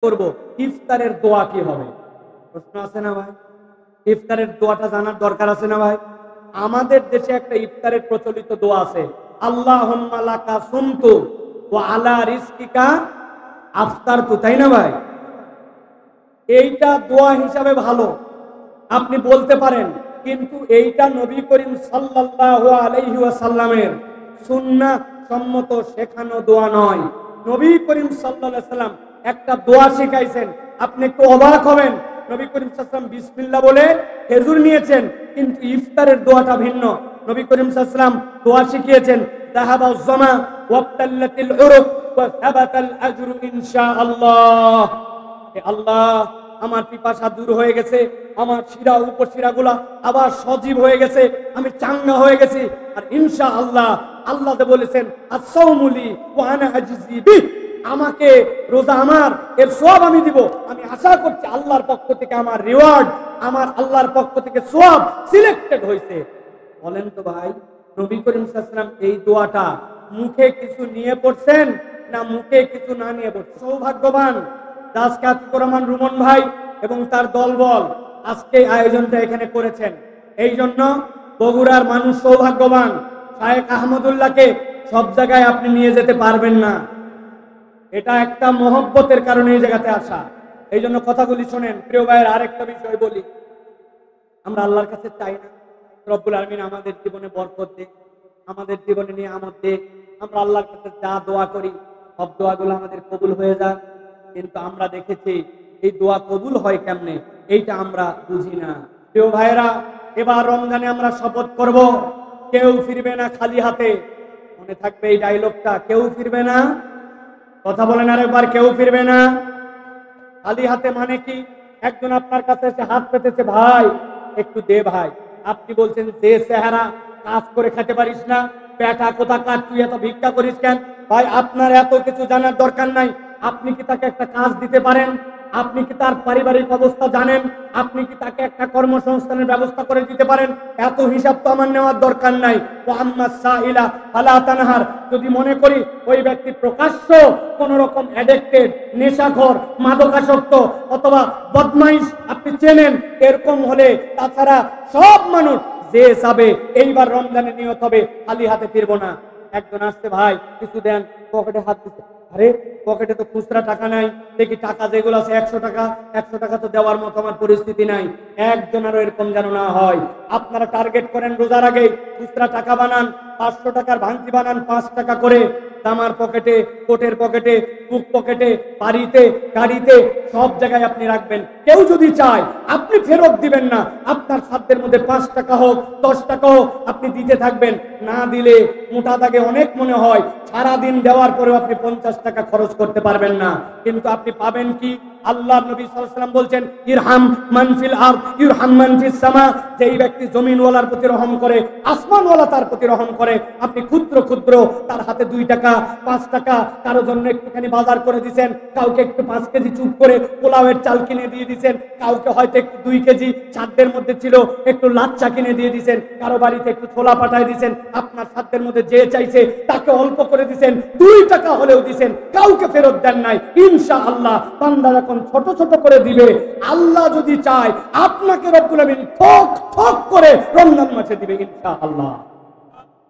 করব ইফতারের দোয়া কি হবে? প্রশ্ন আছে না ভাই? ইফতারের দোয়াটা জানার দরকার আছে না ভাই? আমাদের দেশে একটা ইফতারের প্রচলিত দোয়া আছে, আল্লাহুম্মা লাকা সুমতু ওয়া আলা রিজকিকা আফতারতু, তাই না ভাই? এইটা দোয়া হিসাবে ভালো, আপনি বলতে পারেন, কিন্তু এইটা নবী করিম সাল্লাল্লাহু আলাইহি ওয়াসাল্লামের সুন্নাহ সম্মত শেখানো দোয়া নয়। নবী করিম সাল্লাল্লাহু আলাইহি ওয়াসাল্লাম একটা দোয়া শিখাইছেন, আপনি একটু অবাক হবেন। নবী করিম সাল্লাল্লাহু আলাইহি ওয়াসাল্লাম বিসমিল্লাহ বলে খেজুর নিয়েছেন, কিন্তু ইফতারের দোয়াটা ভিন্ন। নবী করিম সাল্লাল্লাহু আলাইহি ওয়াসাল্লাম দোয়া শিখিয়েছেন, যাহাবাজ জামা ওয়াবতাল্লাতিল উরুক ওয়া সাবাতাল আজরু ইনশাআল্লাহ। হে আল্লাহ, আমার পিপাসা দূর হয়ে গেছে, আমার শিরা উপশিরাগুলা আবার সজীব হয়ে গেছে, আমি চাঙ্গা হয়ে গেছি, আর ইনশাআল্লাহ আল্লাহ যে বলেছেন আস-সাওমুলি ওয়া আনা আজজি বিহ, আমাকে রোজা আমার এর সওয়াব আমি দিব, আমি আশা করছি আল্লাহর পক্ষ থেকে আমার রিওয়ার্ড, আমার আল্লাহর পক্ষ থেকে সওয়াব সিলেক্টেড হয়েছে। বলেন তো ভাই, নবী করিম সাল্লাল্লাহু আলাইহি ওয়াসাল্লাম এই দোয়াটা মুখে কিছু নিয়ে পড়ছেন না মুখে কিছু না নিয়ে পড়ছেন? সৌভাগ্যবান আজকে আতিকুর রহমান রুমন ভাই এবং তার দলবল আজকে আয়োজনটা এখানে করেছেন। এই জন্য বগুড়ার মানুষ সৌভাগ্যবান। শায়েখ আহমদুল্লাহকে সব জায়গায় আপনি নিয়ে যেতে পারবেন না, এটা একটা মহব্বতের কারণে এই জায়গাতে আসা। এই জন্য কথাগুলি শোনেন। প্রিয় ভাইয়ের আরেকটা বিষয় বলি, আমরা আল্লাহর কাছে চাই না রব্বুল আলামিন আমাদের জীবনে বরকত দে, আমাদের জীবনে নিয়ামত দে, আমরা আল্লাহর কাছে যা দোয়া করি সব দোয়াগুলো আমাদের কবুল হয়ে যায়, কিন্তু আমরা দেখেছি এই দোয়া কবুল হয় কেমনে এইটা আমরা বুঝি না। প্রিয় ভাইয়েরা, এবার রমজানে আমরা শপথ করব, কেউ ফিরবে না খালি হাতে। মনে থাকবে এই ডায়লগটা, কেউ ফিরবে না। কথা বলেন আরেকবার, কেউ ফিরবে না খালি হাতে। মানে কি? একজন আপনার কাছে এসে হাত পেতেছে, ভাই একটু দে ভাই, আপনি বলছেন দে চেহারা, কাজ করে খেতে পারিস না, পেটা কোথাকার, তুই এত ভিক্ষা করিস কেন? ভাই আপনার এত কিছু জানার দরকার নাই। আপনি কি তাকে একটা কাজ দিতে পারেন? আপনি কি তার পারিবারিক অবস্থা জানেন? আপনি কি তাকে একটা কর্মসংস্থানের ব্যবস্থা করে দিতে পারেন? এত হিসাব তো আমার নেওয়ার দরকার নাই। ও আম্মা সাইলা ফালা তানহার, যদি মনে করি ওই ব্যক্তি প্রকাশ্য কোন রকম অ্যাডিক্টেড, নেশাখোর, মাদকাসক্ত অথবা বদমাইশ আপনি চেনেন, এরকম হলে তাছাড়া সব মানুষ যে যাবে এইবার রমজানে নিয়ত হবে খালি হাতে ফিরবো না। একজন আসছে, ভাই কিছু দেন, পকেটে হাত দিচ্ছে, আরে পকেটে তো খুচরা টাকা নাই, দেখি টাকা যেগুলো আছে 100 টাকা, 100 টাকা তো দেওয়ার মতো আমার পরিস্থিতি নাই। একজনেরও এরকম যেন না হয়। আপনারা টার্গেট করেন রোজার আগে খুচরা টাকা বানান, 500 টাকার ভাঙতি বানান, 5 টাকা করে জামার পকেটে, কোটের পকেটে, বুক পকেটে, বাড়িতে, গাড়িতে, সব জায়গায় আপনি রাখবেন। কেউ যদি চায় আপনি ফেরত দিবেন না, আপনার সাধ্যের মধ্যে 5 টাকা হোক 10 টাকা হোক আপনি দিতে থাকবেন। না দিলে মোটা দাগে অনেক মনে হয় সারাদিন দেওয়ার পরেও আপনি 50 টাকা খরচ করতে পারবেন না, কিন্তু আপনি পাবেন কি? আল্লাহ নবী সাল্লাল্লাহু আলাইহি ওয়াসাল্লাম বলছেন, ইরহাম মান ফিল আরদ ইরহাম মান ফিস সামা, যেই ব্যক্তি জমিনওয়ালার প্রতি রহম করে আসমানওয়ালা তার প্রতি রহম করে। আপনি ক্ষুদ্র ক্ষুদ্র তার হাতে 2 টাকা 5 টাকা, কারো জন্য একটুখানি বাজার করে দিয়েছেন, কাউকে একটু 5 কেজি চুপ করে পোলাওয়ের চাল কিনে দিয়ে দিয়েছেন, কাউকে হয়তো একটু 2 কেজি সাধ্যের মধ্যে ছিল একটু লাচ্চা কিনে দিয়ে দিয়েছেন, কারো বাড়িতে একটু ছোলা পাঠায় দিয়েছেন, আপনার সাধ্যের মধ্যে যে চাইছে তাকে অল্প করে দিয়েছেন, 2 টাকা হলেও দিয়েছেন, কাউকে ফেরত দেন নাই। ইনশাআল্লাহ বান্দা যখন ছোট ছোট করে দিবে, আল্লাহ যদি চায় আপনাকে রব্বুল আমিন ঠক ঠক করে রমজান মাসে দিবে ইনশাআল্লাহ।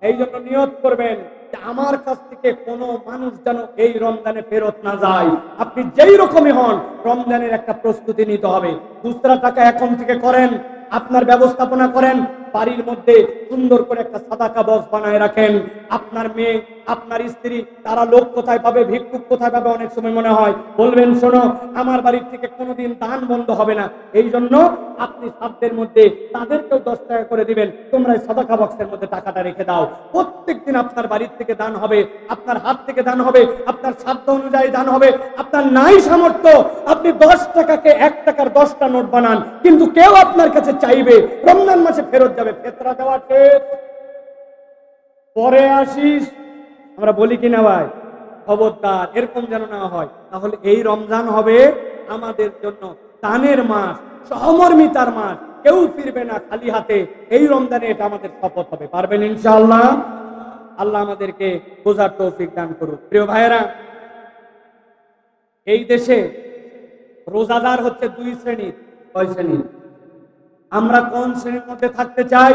এই জন্য নিয়ত করবেন যে আমার কাছ থেকে কোনো মানুষ যেন এই রমজানে ফেরত না যায়। আপনি যেই রকমই হন, রমজানের একটা প্রস্তুতি নিতে হবে। খুচরা টাকা এখন থেকে করেন, আপনার ব্যবস্থাপনা করেন, বাড়ির মধ্যে সুন্দর করে একটা সাদাকা বক্স বানায় রাখেন। আপনার মেয়ে, আপনার স্ত্রী, তারা লোক কোথায় পাবে, ভিক্ষুক কোথায় পাবে, অনেক সময় মনে হয় বলবেন শোনো আমার বাড়ির থেকে কোনোদিন দান বন্ধ হবে না, এই জন্য আপনি সাধ্যের মধ্যে তাদেরকেও 10 টাকা করে দিবেন, তোমরা এই সাদাকা বক্সের মধ্যে টাকাটা রেখে দাও। প্রত্যেকদিন আপনার বাড়ির থেকে দান হবে, আপনার হাত থেকে দান হবে, আপনার সাধ্য অনুযায়ী দান হবে। আপনার নাই সামর্থ্য, আপনি 10 টাকাকে 1 টাকার 10টা নোট বানান, কিন্তু কেউ আপনার কাছে চাইবে রমজান মাসে ফেরত যাবে, ফেতরা দেওয়া শেষ, পরে আসিস, আমরা বলি কিনা ভাই? খবরদার এরকম যেন না হয়। তাহলে এই রমজান হবে আমাদের জন্য দানের মাস, সহমর্মিতার মাস। কেউ ফিরবে না খালি হাতে এই রমজানে, এটা আমাদের শপথ হবে। পারবেন ইনশাআল্লাহ? আল্লাহ আমাদেরকে বোঝার তৌফিক দান করুন। প্রিয় ভাইয়েরা, এই দেশে রোজাদার হচ্ছে দুই শ্রেণীর। কয় শ্রেণীর? আমরা কোন শ্রেণীর মধ্যে থাকতে চাই,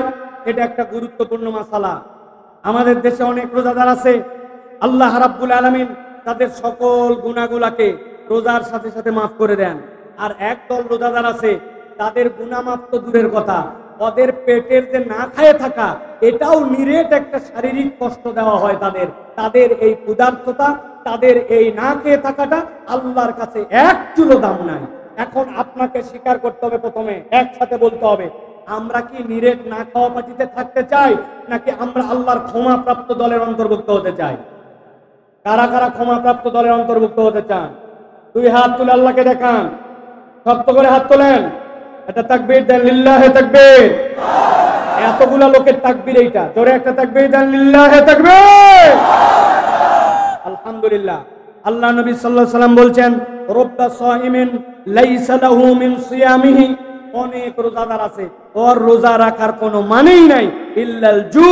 এটা একটা গুরুত্বপূর্ণ মাসালা। আমাদের দেশে অনেক রোজাদার আছে, আল্লাহ রাব্বুল আলামিন তাদের সকল গুনাহগুলোকে রোজার সাথে সাথে মাফ করে দেন। আর একদল রোজাদার আছে, তাদের গুনাহ মাফ তো দূরের কথা, ওদের পেটের যে না খায়ে থাকা, এটাও নিরেট একটা শারীরিক কষ্ট দেওয়া হয় তাদের। তাদের এই ক্ষুধার্ততা, তাদের এই না খেয়ে থাকাটা আল্লাহর কাছে এক চুলো দাম নাই। এখন আপনাকে স্বীকার করতে হবে, প্রথমে একসাথে বলতে হবে, আমরা কি নিরেট না খাওয়া পাটিতে থাকতে চাই, নাকি আমরা আল্লাহর ক্ষমাপ্রাপ্ত দলের অন্তর্ভুক্ত হতে চাই? কারা কারা ক্ষমাপ্রাপ্ত দলের অন্তর্ভুক্ত হতে চান? দুই হাত তুলে আল্লাহকে দেখান, শক্ত করে হাত তোলেন, এটা তাকবীর দেন, লিল্লাহে তাকবীর। এতগুলা লোকের তাকবীর, এইটা জোরে একটা তাকবীর দেন, লিল্লাহে তাকবীর। আলহামদুলিল্লাহ। আল্লাহ নবী সাল্লাল্লাহু আলাইহি সাল্লাম বলছেন, রব্বা সাইমিন লাইসা লাহু মিন সিয়ামিহি, অনেক রোজাদার আছে, ওর রোজা রাখার কোনো মানেই নাই, ইল্লাল জু,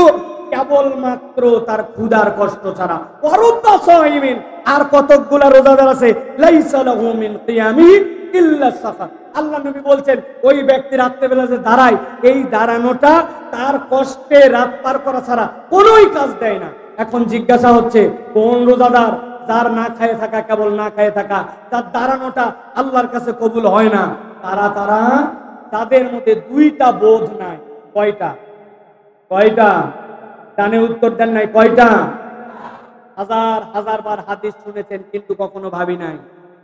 কেবলমাত্র তার ক্ষুধার কষ্ট ছাড়া। রব্বা সাইমিন, আর কতকগুলা রোজাদার আছে, লাইসা লাহু মিন কিয়ামিহি ইল্লা সাফা। আল্লাহ নবী বলছেন, ওই ব্যক্তি রাত্রেবেলা যে দাঁড়ায়, এই দাঁড়ানোটা তার কষ্টে রাত পার করা ছাড়া কোনোই কাজ দেয় না। এখন জিজ্ঞাসা হচ্ছে, কোন রোজাদার যার না খায় থাকা, কেবল না খায় থাকা, তার দাঁড়ানোটা আল্লাহর কাছে কবুল হয় না? তারা তাদের মধ্যে দুইটা বোধ নাই। কয়টা? কয়টা? ডানে উত্তর দেন নাই। কয়টা? হাজার হাজার বার হাদিস শুনেছেন, কিন্তু কখনো ভাবি নাই।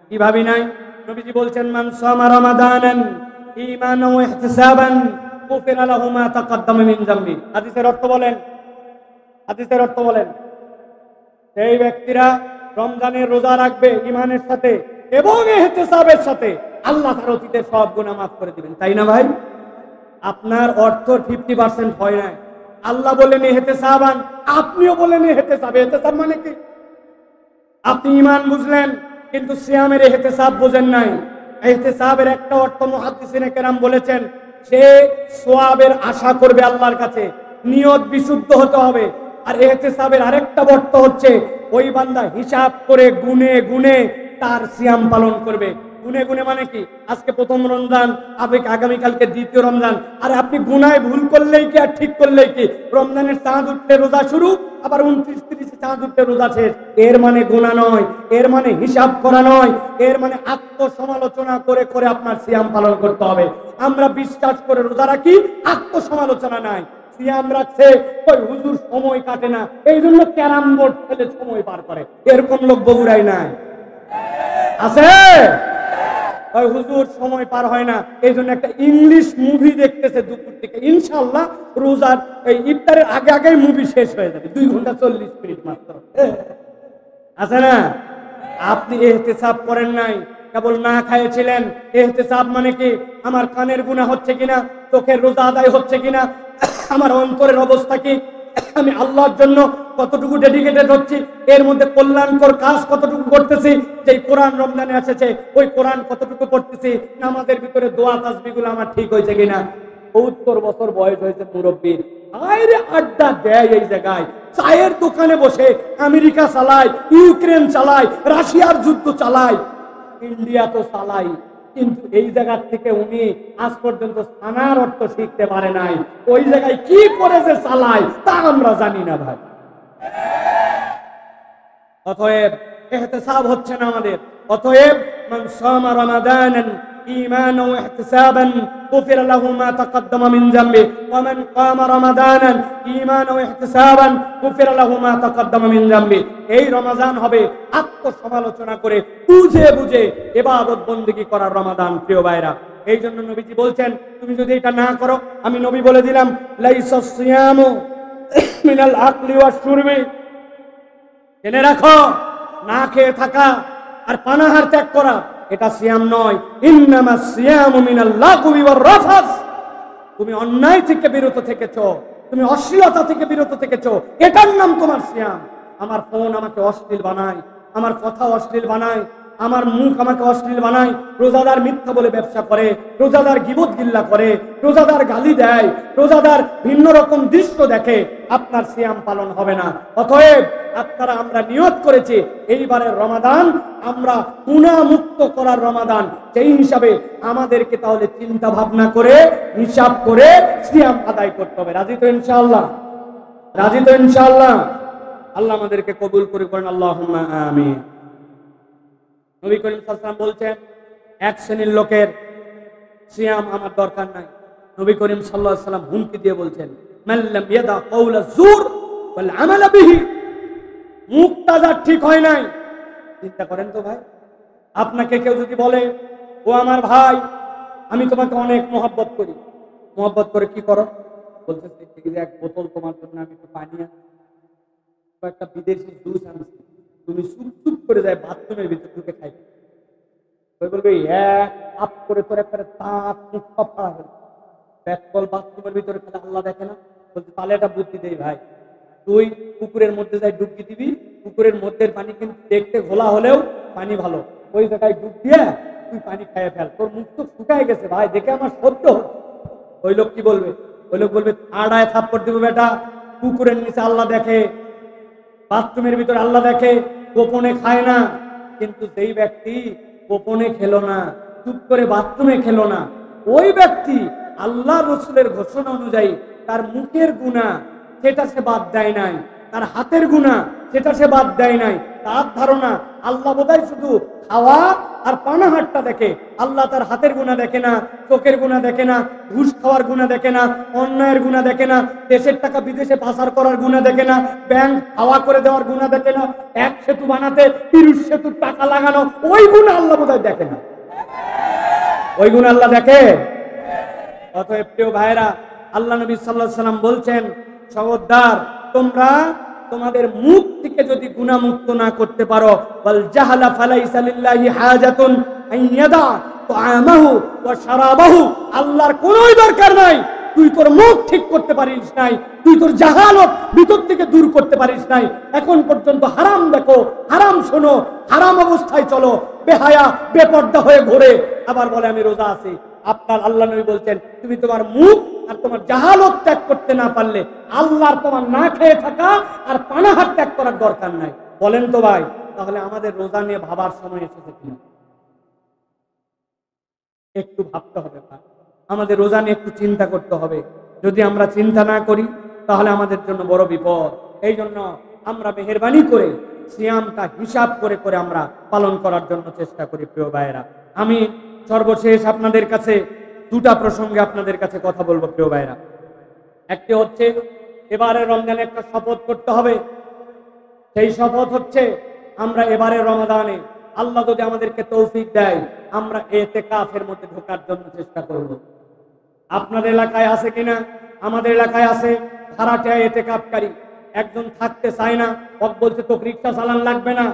কি ভাবি নাই? নবীজি বলছেন, মান সামা রমাদানান ঈমানান ওয়া ইহতিসাবান গুফিরা লাহু মা তাকাদ্দামা মিন যামবি। হাদিসের অর্থ বলেন, হাদিসের অর্থ বলেন। সেই ব্যক্তিরা রমজানের রোজা রাখবে ঈমানের সাথে এবং ইহতিসাবের সাথে, আল্লাহ তার অতীতের সব গুনাহ মাফ করে দিবেন। তাই না ভাই? আপনার অর্থ 50% হয় না। আল্লাহ বলেন ইহতিসাবান, আপনিও বলেন ইহতিসাব। ইহতিসাব মানে কি? আপনি ঈমান বুঝলেন, কিন্তু সিয়ামের ইহতিসাব বুঝেন নাই। ইহতিসাবের একটা অর্থ মুহাদ্দিসিনে কেরাম বলেছেন, সে সওয়াবের আশা করবে আল্লাহর কাছে, নিয়ত বিশুদ্ধ হতে হবে। আর ইহতিসাবের আরেকটা অর্থ হচ্ছে, ওই বান্দা হিসাব করে গুনে গুনে তার সিয়াম পালন করবে। গুনে গুনে মানে কি? আজকে প্রথম রমজান, আগামীকালকে দ্বিতীয় রমজান। আরে আপনি গুনায় ভুল করলেই কি আর ঠিক করলেই কি? রমজানের চাঁদ উঠলে রোজা শুরু, আবার 29-30 চাঁদ উঠলে রোজা শেষ। এর মানে গুনাহ নয়, এর মানে হিসাব করা নয়, এর মানে আত্মসমালোচনা করে করে আপনার সিয়াম পালন করতে হবে। আমরা বিশ্বাস করে রোজা রাখি, আত্মসমালোচনা নাই। সিয়াম রাখছে, ওই হুজুর সময় কাটে না, এই জন্য ক্যারাম বোর্ড খেলে সময় পার করে, এরকম লোক বগুড়ায় নাই? আছে? ওই হুজুর সময় পার হয় না, এই জন্য একটা ইংলিশ মুভি দেখতেছে দুপুর থেকে। ইনশাআল্লাহ রোজার এই ইফতারের আগে আগেই মুভি শেষ হয়ে যাবে, 2 ঘন্টা 40 মিনিট মাত্র। আছে না? আপনি ইহতিসাব করেন নাই, কেবল না খাইয়েছিলেন। ইহতিসাব মানে কি? আমার কানের গুনাহ হচ্ছে কিনা, চোখের রোজা আদায় হচ্ছে কিনা, আমার অন্তরের অবস্থা কি, আমি আল্লাহর জন্য কতটুকু ডেডিকেটেড হচ্ছি, এর মধ্যে কল্যাণকর কাজ কতটুকু করতেছি, যে কোরআন রমজানে এসেছে ওই কোরআন কতটুকু পড়তেছি, নামাজের ভিতরে দোয়া তাসবিহগুলো আমার ঠিক হয়েছে কিনা। 70 বছর বয়স হয়েছে মুরব্বীর, আরে আড্ডা দেয় এই জায়গায়, চায়ের দোকানে বসে আমেরিকা চালায়, ইউক্রেন চালায়, রাশিয়ার যুদ্ধ চালায়, ইন্ডিয়া তো চালাই, কিন্তু এই জায়গা থেকে উনি আজ পর্যন্ত সানার অর্থ শিখতে পারে নাই। ওই জায়গায় কি করে যে চালায় তা আমরা জানি না ভাই। অতএব ইহতিসাব হচ্ছে না আমাদের। অতএব মান সামা রমাদানান ঈমানান ওয়া ইহতিসাবান গুফিরা লাহু মা তাকাদ্দামা মিন যামবি ওয়া মান কামা রমাদানান ঈমানান ওয়া ইহতিসাবান গুফিরা লাহু মা তাকাদ্দামা মিন যামবি। এই রমজান হবে আত্মসমালোচনা করে বুঝে বুঝে ইবাদত বندگی করার রমাদান। প্রিয় ভাইরা, এই জন্য নবীজি বলছেন, তুমি যদি এটা না করো, আমি নবী বলে দিলাম, লাইসা সিয়ামু মিনাল আকলি ওয়াশ শুরবি। জেনে রাখো, না খেয়ে থাকা আর পানাহার ত্যাগ করা এটা সিয়াম নয়। ইন্নামাস সিয়ামু মিনাল লাগবি ওয়ার রাফাস। তুমি অন্যায় থেকে বিরত থেকেছো, তুমি অশ্লীলতা থেকে বিরত থেকেছো, এটার নাম তোমার সিয়াম। আমার ফোন আমাকে অশ্লীল বানায়, আমার কথা অশ্লীল বানায়, আমার মুখ আমাকে অশ্লীল বানায়, রোজাদার মিথ্যা বলে ব্যবসা করে, রোজাদার গীবত গিল্লা করে, রোজাদার গালি দেয়, রোজাদার ভিন্ন রকম দৃশ্য দেখে, আপনার সিয়াম পালন হবে না। অতএব আমরা নিয়ত করেছি এইবারের রমাদান আমরা গুনাহ মুক্ত করার রমাদান, সেই হিসাবে আমাদেরকে তাহলে চিন্তা ভাবনা করে হিসাব করে সিয়াম আদায় করতে হবে। রাজি তো ইনশাআল্লাহ? রাজি তো ইনশাআল্লাহ? আল্লাহ আমাদেরকে কবুল করে করেন, আল্লাহুম্মা আমিন। নবী করিম সাল্লাল্লাহু আলাইহি ওয়াসাল্লাম বলছেন, এক শ্রেণীর লোকের সিয়াম আমার দরকার নাই। নবী করিম সাল্লাল্লাহু আলাইহি ওয়াসাল্লাম হুমকি দিয়ে বলছেন, মান লাম ইয়াদা কাওলা যুর ওয়াল আমাল বিহি। মুখটা যার ঠিক হয় নাই, চিন্তা করেন তো ভাই, আপনাকে কেউ যদি বলে, ও আমার ভাই, আমি তোমাকে অনেক মহব্বত করি, মহব্বত করে কি করো? বলতেছে এক বোতল তোমার জন্য আমি একটু পানি আনছি, একটা বিদেশি জুস আনছি, তুমি চুপ চুপ করে যায় বাথরুমের ভিতর ঢুকে খাই। ওই বলবে এক আপ করে তোর একটা দাঁত মুখ সব ফাড়া হল, ব্যাকল বাথরুমের ভিতরে খেলে আল্লাহ দেখে না? বলছে তাহলে একটা বুদ্ধি দেই ভাই, তুই পুকুরের মধ্যে যাই ডুবকি দিবি, পুকুরের মধ্যে পানি কিন্তু দেখতে ঘোলা হলেও পানি ভালো, ওই জায়গায় ডুব দিয়ে তুই পানি খাইয়ে ফেল, তোর মুখ তো শুকায় গেছে ভাই, দেখে আমার সহ্য হচ্ছে। ওই লোক কি বলবে? ওই লোক বলবে আড়ায় থাপ্পড় দিব বেটা, পুকুরের নিচে আল্লাহ দেখে, বাথরুমের ভিতরে আল্লাহ দেখে, গোপনে খায় না। কিন্তু যেই ব্যক্তি গোপনে খেলো না, চুপ করে বাথরুমে খেলো না, ওই ব্যক্তি আল্লাহ রসুলের ঘোষণা অনুযায়ী তার মুখের গুনাহ সেটা সে বাদ দেয় নাই, তার হাতের গুনাহ সেটা সে বাদ দেয় নাই। তার ধারণা আল্লাহ বোধহয় শুধু খাওয়া আর পানাহারটা দেখে, আল্লাহ তার হাতের গুনাহ দেখে না, চোখের গুনাহ দেখে না, ঘুষ খাওয়ার গুনাহ দেখে না, অন্যায়ের গুনাহ দেখে না, দেশের টাকা বিদেশে পাচার করার গুনাহ দেখে না, ব্যাংক হাওয়া করে দেওয়ার গুনাহ দেখে না, এক সেতু বানাতে 30 সেতুর টাকা লাগানো, ওই গুনাহ আল্লাহ বোধহয় দেখে না। ওই গুনাহ আল্লাহ দেখে? অতএব প্রিয় ভাইরা, আল্লাহ নবী সাল্লাল্লাহু আলাইহি ওয়াসাল্লাম বলছেন, খবরদার তোমরা তোমাদের মুখ থেকে যদি গুনাহ মুক্ত না করতে পারো, ওয়াল জাহলা ফালাইসা লিল্লাহি হাজাতুন আইয়াদা তাআমাহু ওয়া শারাবাহু, আল্লাহর কোনোই দরকার নাই তুই তোর মুখ ঠিক করতে পারিস নাই, তুই তোর জাহালত ভিতর থেকে দূর করতে পারিস নাই, এখন পর্যন্ত হারাম দেখো, হারাম শোনো, হারাম অবস্থায় চলো, বেহায়া বেপর্দা হয়ে ঘোরে, আবার বলে আমি রোজা আছি। আপনার আল্লাহ নবী বলছেন, তুমি তোমার মুখ আর তোমার জাহালত ত্যাগ করতে না পারলে আল্লাহর তোমার না খেয়ে থাকা আর পানাহার ত্যাগ করার দরকার নাই। বলেন তো ভাই, তাহলে আমাদের রোজা নিয়ে ভাবার সময় এসেছে কিনা? একটু ভাবতে হবে ভাই, আমাদের রোজা নিয়ে একটু চিন্তা করতে হবে। যদি আমরা চিন্তা না করি তাহলে আমাদের জন্য বড় বিপদ। এই জন্য আমরা মেহেরবানি করে সিয়ামটা হিসাব করে করে আমরা পালন করার জন্য চেষ্টা করি। প্রিয় ভাইয়েরা, আমি সর্বশেষ আপনাদের কাছে দুটা প্রসঙ্গে আপনাদের কাছে কথা বলবো। প্রিয় ভাইয়েরা, একটি হচ্ছে এবারে রমজানে একটা শপথ করতে হবে। সেই শপথ হচ্ছে আমরা এবারে রমাদানে আল্লাহ যদি আমাদেরকে তৌফিক দেয়, আমরা ইতিকাফের মধ্যে ঢোকার জন্য চেষ্টা করব। আপনাদের এলাকায় আছে কিনা? আমাদের এলাকায় আছে। ভাড়াটিয়া ইতিকাফকারী একজন থাকতে চায় না, ওক বলছে তোকে রিক্সা চালান লাগবে না,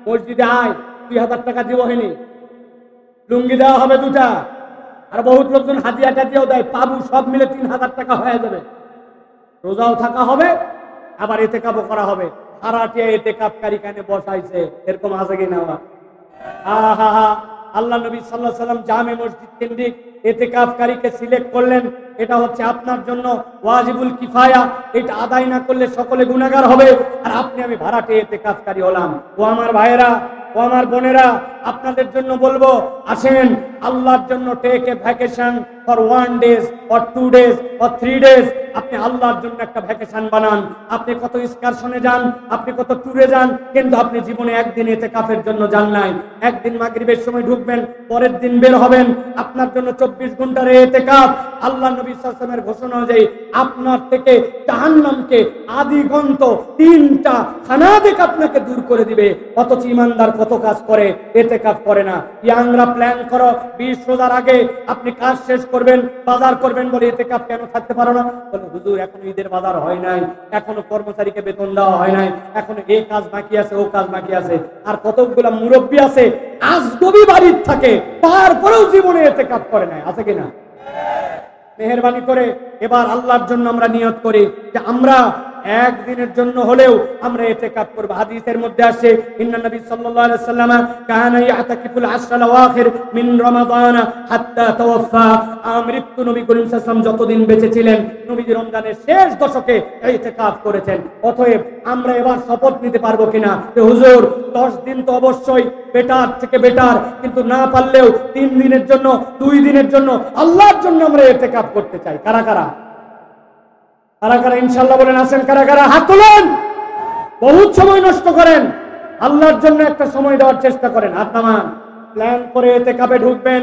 মসজিদে আয়, 2000 টাকা দিব হয়নি, লুঙ্গি দেওয়া হবে 2টা, আর বহুত লোকজন হাদিয়া টাদিয়াও দেয়, পাবু সব মিলে 3000 টাকা হয়ে যাবে, রোজাও থাকা হবে আবার ইতিকাফও করা হবে। ভাড়াটিয়া ইতিকাফকারী কানে বসাইছে, এরকম আছে কিনা? আহা, আল্লাহ নবী সাল্লাল্লাহু আলাইহি ওয়াসাল্লাম জামে মসজিদ কেন্দ্রিক ইতিকাফকারীকে সিলেক্ট করলেন। এটা হচ্ছে আপনার জন্য ওয়াজিবুল কিফায়া, এটা আদায় না করলে সকলে গুনাহগার হবে। আর আপনি আমি ভাড়াটিয়া ইতিকাফকারী হলাম। ও আমার ভাইয়েরা, ও আমার বোনেরা, আপনাদের জন্য বলবো, আসেন আল্লাহর জন্য take a vacation for 1 days or 2 days or 3 days। আপনি আল্লাহর জন্য একটা ভ্যাকেশন বানান। আপনি কত এক্সকারশনে যান, আপনি কত ট্যুরে যান, কিন্তু আপনি জীবনে একদিন ইতিকাফের জন্য যান নাই। একদিন মাগরিবের সময় ঢুকবেন, পরের দিন বের হবেন, আপনার জন্য 24 ঘন্টার ইতিকাফ। আল্লাহ নবী সাল্লাল্লাহু আলাইহি ওয়াসাল্লামের ঘোষণা অনুযায়ী আপনার থেকে জাহান্নামকে আদিগন্ত 3টা খানাদিক আপনাকে দূর করে দিবে। অথচ ইমানদার কত কাজ করে, ইতিকাফ করে না। ইয়াংরা প্ল্যান করো 20 রোজার আগে আপনি কাজ শেষ করবেন, বাজার করবেন, বলে ইতিকাফ কেন থাকতে পারো না? বলে হুজুর এখনো ঈদের বাজার হয় নাই, এখনো কর্মচারীকে বেতন দেওয়া হয় নাই, এখনো এই কাজ বাকি আছে, ও কাজ বাকি আছে। আর কতগুলা মুরব্বী আছে আজগবি বাড়ির থাকে, তারপরেও জীবনে ইতিকাফ করে নাই, আছে কিনা? মেহেরবানি করে এবার আল্লাহর জন্য আমরা নিয়ত করি যে আমরা একদিনের জন্য হলেও আমরা ইতিকাফ করব। হাদিসের মধ্যে আসে ইন্না নবী সাল্লাল্লাহু আলাইহি ওয়াসাল্লাম কানা ইয়াতাকিফুল আশরাল আওয়াখির মিন রমাদান হাত্তা তাওয়াফা। মৃত্যু নবী করিম সাল্লাল্লাহু আলাইহি ওয়াসাল্লাম যতদিন বেঁচে ছিলেন নবীজি রমজানের শেষ দশকে ইতিকাফ করেছেন। অতএব আমরা এবার শপথ নিতে পারবো কিনা যে হুজুর 10 দিন তো অবশ্যই বেটার থেকে বেটার, কিন্তু না পারলেও 3 দিনের জন্য 2 দিনের জন্য আল্লাহর জন্য আমরা ইতিকাফ করতে চাই। কারা কারা কারা কারা ইনশাআল্লাহ বলেন আছেন? কারা কারা হাত তোলেন? বহুত সময় নষ্ট করেন, আল্লাহর জন্য একটা সময় দেওয়ার চেষ্টা করেন। হাত নামান। প্ল্যান করে ইতিকাফে ঢুকবেন।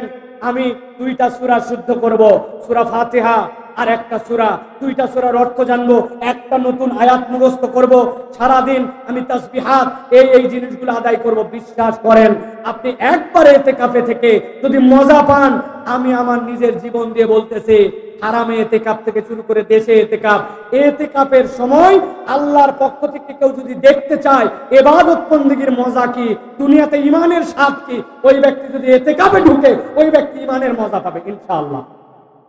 আমি 2টা সূরা শুদ্ধ করব, সূরা ফাতিহা আর একটা সূরা, 2টা সূরার অর্থ জানবো, একটা নতুন আয়াত মুখস্থ করব। সারা দিন আমি তাসবিহাত এই জিনিসগুলো আদায় করব। বিশ্বাস করেন আপনি একবার ইতিকাফে থেকে যদি মজা পান, আমি আমার নিজের জীবন দিয়ে বলতেছি, হারামে ইতিকাফ থেকে শুরু করে দেশে ইতিকাফ, ইতিকাফের সময় আল্লাহর পক্ষ থেকে কেউ যদি দেখতে চায় ইবাদত বন্দেগীর মজা কি, দুনিয়াতে ঈমানের স্বাদ কি, ওই ব্যক্তি যদি ইতিকাফে ঢুকে ওই ব্যক্তি ঈমানের মজা পাবে ইনশাআল্লাহ।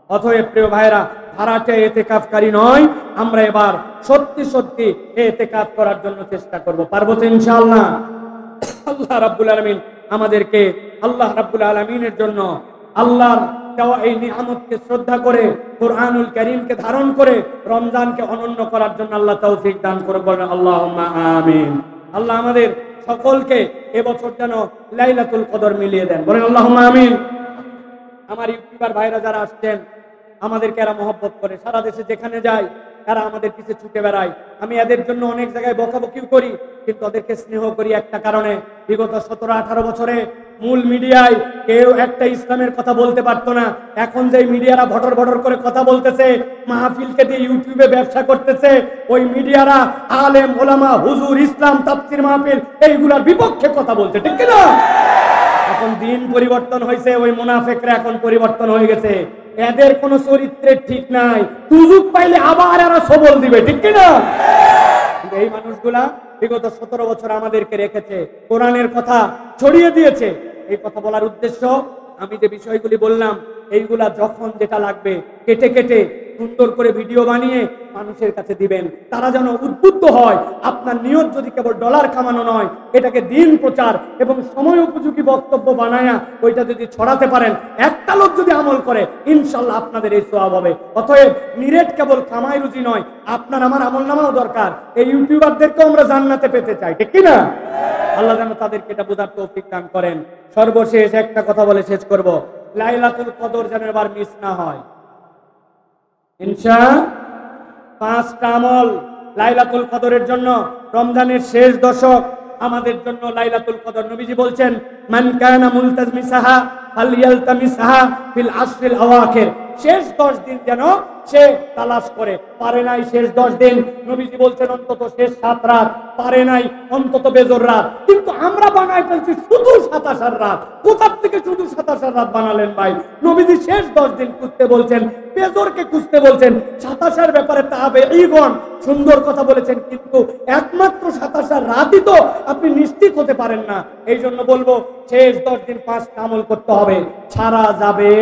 অতএব প্রিয় ভাইরা, ভাড়াটে ইতিকাফকারী নয়, আমরা এবার সত্যি সত্যি ইতিকাফ করার জন্য চেষ্টা করব। পারবো তো ইনশাআল্লাহ? আল্লাহ রাব্বুল আলামিন আমাদেরকে আল্লাহ রাব্বুল আলামিনের জন্য আল্লাহর দেওয়া এই নিয়ামতকে শ্রদ্ধা করে কুরআনুল কারীমকে ধারণ করে রমজানকে অনন্য করার জন্য আল্লাহ তৌফিক দান করে। বলেন আল্লাহুম্মা আমিন। আল্লাহ আমাদের সকলকে এবছর যেন লাইলাতুল কদর মিলিয়ে দেন। বলেন আল্লাহুম্মা আমিন। আমার ইউটিউবার ভাইরা যারা আসছেন, আমাদেরকে এরা মহব্বত করে, সারা দেশে যেখানে যায় এরা আমাদের পিছে ছুটে বেড়ায়। আমি এদের জন্য অনেক জায়গায় বকাবকিও করি, কিন্তু ওদেরকে স্নেহ করি একটা কারণে, বিগত 17-18 বছরে মূল মিডিয়ায় কেউ একটা ইসলামের কথা বলতে পারতো না। এখন যে মিডিয়ারা ভটর ভটর করে কথা বলতেছে, মাহফিলকে দিয়ে ইউটিউবে ব্যবসা করতেছে, ওই মিডিয়ারা আলেম ওলামা হুজুর ইসলাম তাফসীর মাহফিল এইগুলার বিপক্ষে কথা বলছে, ঠিক কি না? এখন দিন পরিবর্তন হয়েছে, ওই মুনাফিকরা এখন পরিবর্তন হয়ে গেছে। এদের কোনো চরিত্রের ঠিক নাই, সুযোগ পাইলে আবার এরা সবল দিবে, ঠিক কি না? এই মানুষগুলা বিগত 17 বছর আমাদেরকে রেখেছে, কোরআনের কথা ছড়িয়ে দিয়েছে। এই কথা বলার উদ্দেশ্য, আমি যে বিষয়গুলি বললাম এইগুলা যখন যেটা লাগবে কেটে কেটে সুন্দর করে ভিডিও বানিয়ে মানুষের কাছে দিবেন, তারা যেন উদ্বুদ্ধ হয়। আপনার নিয়ত যদি কেবল ডলার কামানো নয়, এটাকে দিন প্রচার এবং সময় উপযোগী বক্তব্য বানায়া ওইটা যদি ছড়াতে পারেন, একটা লোক যদি আমল করে, ইনশাল্লাহ আপনাদের এই সওয়াব হবে। অতএব নিরেট কেবল কামাই রুজি নয়, আপনার আমার আমল নামাও দরকার। এই ইউটিউবারদেরকেও আমরা জান্নাতে পেতে চাই, ঠিক কিনা? আল্লাহ যেন তাদেরকে এটা বোঝার তৌফিক দান করেন। সর্বশেষ একটা কথা বলে শেষ করব, লাইলাতুল কদর যেন এবার মিস না হয়। ইনশাআল্লাহ 5টা আমল লাইলাতুল কদরের জন্য, রমজানের শেষ দশক আমাদের জন্য লাইলাতুল কদর। নবীজি বলছেন, মান কানা মুলতামিসাহা ফালইয়ালতামিসহা ফিল আশরিল আওয়াখির। শেষ 10 দিন যেন সে তালাশ করে। পারে নাই শেষ 10 দিন, নবীজি বলছেন অন্তত শেষ 7 রাত, পারে নাই অন্তত বেজর রাত। কিন্তু আমরা বানাই ফেলছি শুধু 27 রাত। কোথা থেকে শুধু 27 রাত বানালেন ভাই? নবীজি শেষ 10 দিন খুঁজতে বলছেন, বেজরকে খুঁজতে বলছেন। 27 ব্যাপারে তাবেঈগণ সুন্দর কথা বলেছেন, কিন্তু একমাত্র 27 রাতই তো আপনি নিশ্চিত হতে পারেন না। এই জন্য বলবো শেষ 10 দিন 5টা আমল করতে হবে, ছাড়া যাবে।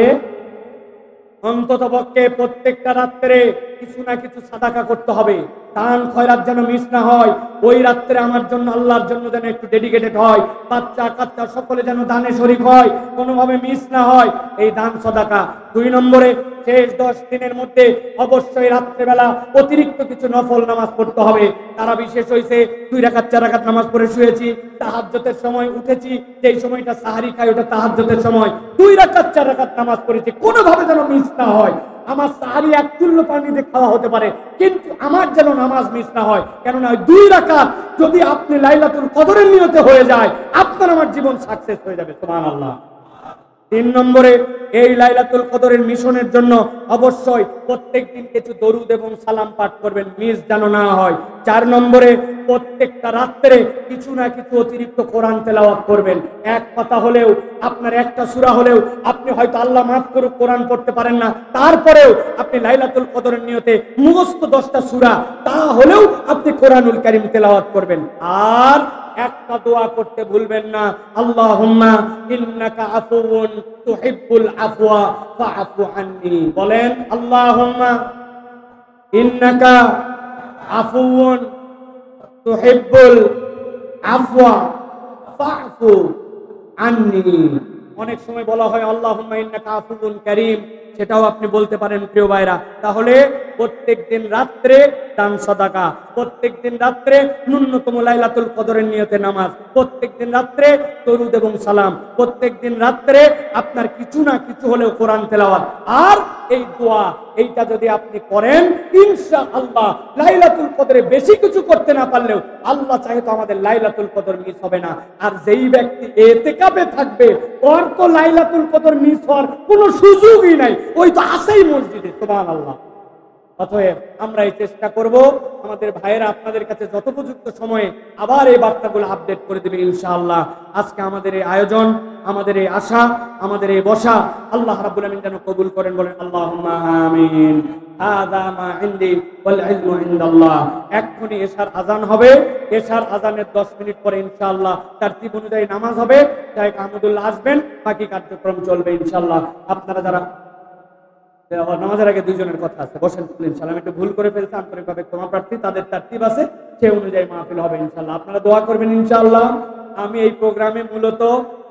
অন্তত পক্ষে প্রত্যেকটা রাত্রে কিছু না কিছু সাদাকা করতে হবে, দান খয়রাত যেন মিস না হয়। ওই রাত্রে আমার জন্য আল্লাহর জন্য যেন একটু ডেডিকেটেড হয়, বাচ্চা কাচ্চা সকলে যেন দানে শরীক হয়, কোনোভাবে মিস না হয় এই দান সাদাকা। 2 নম্বরে শেষ 10 দিনের মধ্যে অবশ্যই রাত্রেবেলা অতিরিক্ত কিছু নফল নামাজ পড়তে হবে। তারা বিশেষ হয়েছে 2 রাকাত 4 রাকাত নামাজ পড়ে শুয়েছি, তাহাজ্জুদের সময় উঠেছি, যেই সময়টা সাহারি খাই ওটা তাহাজ্জুদের সময়, 2 রাকাত 4 রাকাত নামাজ পড়েছি, কোনোভাবে যেন মিস না হয়। আমার সাহারি 1 চুল্লু পানি দিয়ে খাওয়া হতে পারে, কিন্তু আমার যেন নামাজ মিস না হয়। কেননা ওই 2 রাকাত যদি আপনি লাইলাতুল কদরের নিয়তে হয়ে যায়, আপনার আমার জীবন সাকসেস হয়ে যাবে। সুবহানাল্লাহ। 3 নম্বরে এই লাইলাতুল কদরের মিশনের জন্য অবশ্যই প্রত্যেকদিন কিছু দরুদ এবং সালাম পাঠ করবেন, মিস যেন না হয়। 4 নম্বরে প্রত্যেকটা রাত্রে কিছু না কিছু অতিরিক্ত কোরআন তেলাওয়াত করবেন। এক পাতা হলেও, আপনার একটা সূরা হলেও, আপনি হয়তো আল্লাহ মাফ করুক কোরআন পড়তে পারেন না, তারপরেও আপনি লাইলাতুল কদরের নিয়তে মুখস্থ 10টা সূরা তা হলেও আপনি কোরআনুল কারীম তেলাওয়াত করবেন। আর একটা দোয়া করতে ভুলবেন না, আল্লাহুম্মা ইন্নাকা আফুউন তুহিব্বুল আফওয়া ফাআফু আন্নি। বলেন আল্লাহুম্মা ইন্নাকা আফুউন তুহিব্বুল আফওয়া ফাফু আন্নি। অনেক সময় বলা হয় আল্লাহুম্মা ইন্নাকা আফুউন কারীম, সেটাও আপনি বলতে পারেন প্রিয় ভাইরা। তাহলে প্রত্যেকদিন রাত্রে দান সাদাকা, প্রত্যেকদিন রাত্রে ন্যূনতম লাইলাতুল কদরের নিয়তে নামাজ, প্রত্যেকদিন রাত্রে দরুদ এবং সালাম, প্রত্যেকদিন রাত্রে আপনার কিছু না কিছু হলেও কোরআন তেলাওয়াত। আর এই দোয়া এইটা যদি আপনি করেন ইনশাআল্লাহ লাইলাতুল কদরে বেশি কিছু করতে না পারলেও আল্লাহ চাহে তো আমাদের লাইলাতুল কদর মিস হবে না। আর যেই ব্যক্তি ইতিকাফে থাকবে ওর তো লাইলাতুল কদর মিস হওয়ার কোনো সুযোগই নাই, ওই তো আসেই মসজিদে। সুবহানাল্লাহ। অতএব আমরা এই চেষ্টা করব আমাদের ভাইয়েরা আপনাদের কাছে যথোপযুক্ত সময়ে আবার এই বার্তাগুলো আপডেট করে দেবে ইনশাআল্লাহ। আজকে আমাদের এই আয়োজন, আমাদের এই আশা, আমাদের এই বসা আল্লাহ রাব্বুল আমিন যেন কবুল করেন, বলেন আল্লাহুম্মা আমিন। হাযা মা ইনদি ওয়াল ইলমু ইনদাল্লাহ। এক্ষুনি এশার আজান হবে, এশার আজানের 10 মিনিট পরে ইনশাআল্লাহ তারতিব অনুযায়ী নামাজ হবে। শাইখ আহমদুল্লাহ আসবেন, বাকি কার্যক্রম চলবে ইনশাআল্লাহ। আপনারা যারা নামাজের আগে দুইজনের কথা আছে, বসেন ইনশাআল্লাহ। আমি একটু ভুল করে ফেলছি, আন্তরিকভাবে ক্ষমা প্রার্থী। তাদের তারতিব আছে, সেই অনুযায়ী মাহফিল হবে ইনশাআল্লাহ। আপনারা দোয়া করবেন ইনশাআল্লাহ। আমি এই প্রোগ্রামে মূলত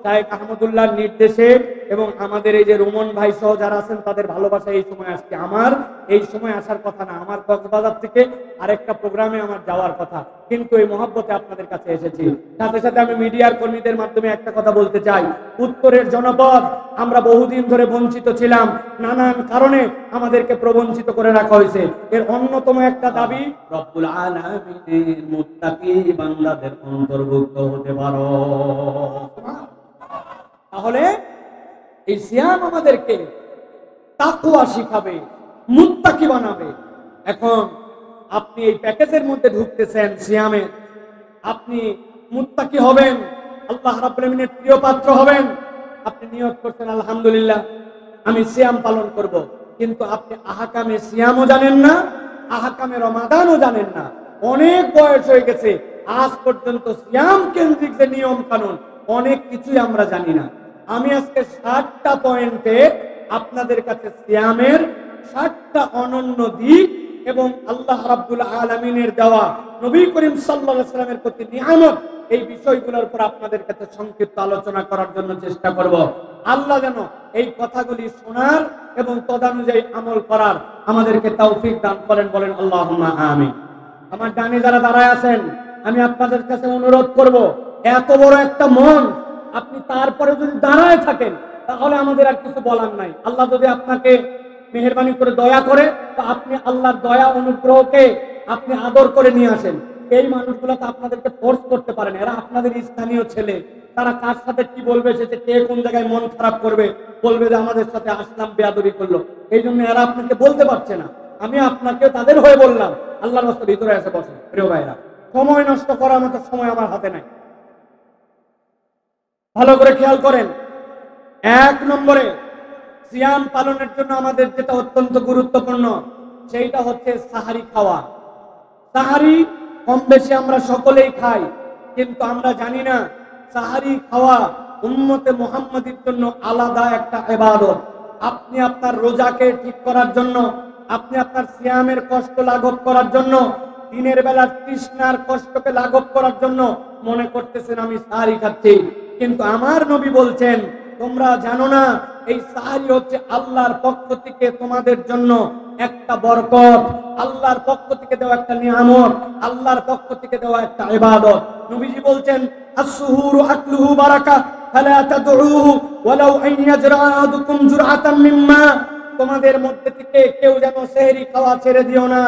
শাইখ আহমদুল্লাহর নির্দেশে এবং আমাদের এই যে রোমন ভাই সহ যারা আছেন তাদের ভালোবাসা এই সময় আসছে। আমার এই সময় আসার কথা না, আমার কক্সবাজার থেকে আরেকটা প্রোগ্রামে আমার যাওয়ার কথা, কিন্তু এই মহব্বতে আপনাদের কাছে এসেছি। সাথে সাথে আমি মিডিয়ার কর্মীদের মাধ্যমে একটা কথা বলতে চাই, উত্তরের জনপদ আমরা বহুদিন ধরে বঞ্চিত ছিলাম, নানান কারণে আমাদেরকে প্রবঞ্চিত করে রাখা হয়েছে। এর অন্যতম একটা দাবি রব্বুল আলামিনের মুত্তাকি বান্দাদের অন্তর্ভুক্ত হতে পারো। তাহলে এই সিয়াম আমাদেরকে তাকওয়া শিখাবে, মুত্তাকি বানাবে। এখন আপনি এই প্যাকেজের মধ্যে ঢুকতেছেন সিয়ামে, আপনি মুত্তাকি হবেন, আল্লাহ রাব্বুল আমিনের প্রিয় পাত্র হবেন। আপনি নিয়ত করছেন আলহামদুলিল্লাহ আমি সিয়াম পালন করব, কিন্তু আপনি আহকামে সিয়ামও জানেন না, আহকামে রমাদানও জানেন না। অনেক বয়স হয়ে গেছে, আজ পর্যন্ত সিয়াম কেন্দ্রিক যে নিয়ম কানুন অনেক কিছুই আমরা জানি না। আমি আজকে 60টা পয়েন্টে আপনাদের কাছে সিয়ামের 60টা অনন্য দিক এবং আল্লাহ রাব্বুল আলামিনের দেওয়া নবী করিম সাল্লাল্লাহু আলাইহি ওয়াসাল্লামের প্রতি নিয়ামত, এই বিষয়গুলোর উপর আপনাদের কাছে সংক্ষিপ্ত আলোচনা করার জন্য চেষ্টা করব। আল্লাহ যেন এই কথাগুলি শোনার এবং তদানুযায়ী আমল করার আমাদেরকে তৌফিক দান করেন, বলেন আল্লাহুম্মা আমিন। আমার ডানে যারা দাঁড়ায় আছেন, আমি আপনাদের কাছে অনুরোধ করব, এত বড় একটা মন আপনি তারপরে যদি দাঁড়ায় থাকেন তাহলে আমাদের আর কিছু বলার নাই। আল্লাহ যদি আপনাকে মেহেরবানি করে দয়া করে তো আপনি আল্লাহর দয়া অনুগ্রহকে আপনি আদর করে নিয়ে আসেন। এই মানুষগুলো তো আপনাদেরকে ফোর্স করতে পারেন, এরা আপনাদের স্থানীয় ছেলে, তারা কার সাথে কি বলবে, সেটা কে কোন জায়গায় মন খারাপ করবে, বলবে যে আমাদের সাথে আসলাম বেয়াদবি করলো, এই জন্য এরা আপনাকে বলতে পারছে না। আমি আপনাকে তাদের হয়ে বললাম, আল্লাহর রাস্তার ভিতরে এসে বসেন। প্রিয় ভাইরা, সময় নষ্ট করার মতো সময় আমার হাতে নাই। ভালো করে খেয়াল করেন, 1 নম্বরে সিয়াম পালনের জন্য আমাদের যেটা অত্যন্ত গুরুত্বপূর্ণ সেইটা হচ্ছে সাহারি খাওয়া। সাহারি কম বেশি আমরা সকলেই খাই, কিন্তু আমরা জানি না সাহারি খাওয়া উম্মতে মুহাম্মাদীর জন্য আলাদা একটা ইবাদত। আপনি আপনার রোজাকে ঠিক করার জন্য, আপনি আপনার সিয়ামের কষ্ট লাঘব করার জন্য, দিনের বেলা তৃষ্ণার কষ্টকে লাঘব করার জন্য মনে করতেছেন আমি সাহারি খাচ্ছি, কিন্তু আমার নবী বলছেন তোমরা জানো না এই সাহারি হচ্ছে আল্লাহর পক্ষ থেকে তোমাদের জন্য একটা বরকত, আল্লাহর পক্ষ থেকে দেওয়া একটা নিয়ামত, আল্লাহর পক্ষ থেকে দেওয়া একটা ইবাদত। নবীজি বলছেন আস-সুহুরু আকলুহু বারাকা ফালা তাদউহু ওয়ালাউ আন ইয়াজরা আহাদুকুম জুরআতাম মিম্মা। তোমাদের মধ্যে থেকে কেউ যেন সেহরি খাওয়া ছেড়ে দিও না।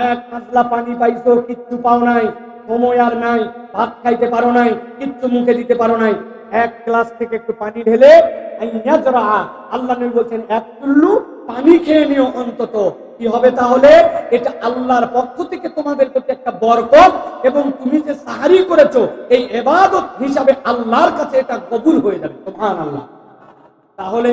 এক পাতলা পানি পাইছো, কিচ্ছু পাও নাই, সময় আর নাই, ভাত খাইতে পারো নাই, কিচ্ছু মুখে দিতে পারো নাই, এক গ্লাস থেকে একটু পানি ঢেলে আল্লাহ নবী বলছেন এক চুল্লু পানি খেয়ে নিও অন্তত। কি হবে তাহলে? এটা আল্লাহর পক্ষ থেকে তোমাদের প্রতি একটা বরকত, এবং তুমি যে সাহারি করেছো এই ইবাদত হিসাবে আল্লাহর কাছে এটা কবুল হয়ে যাবে। সুবহানাল্লাহ। তাহলে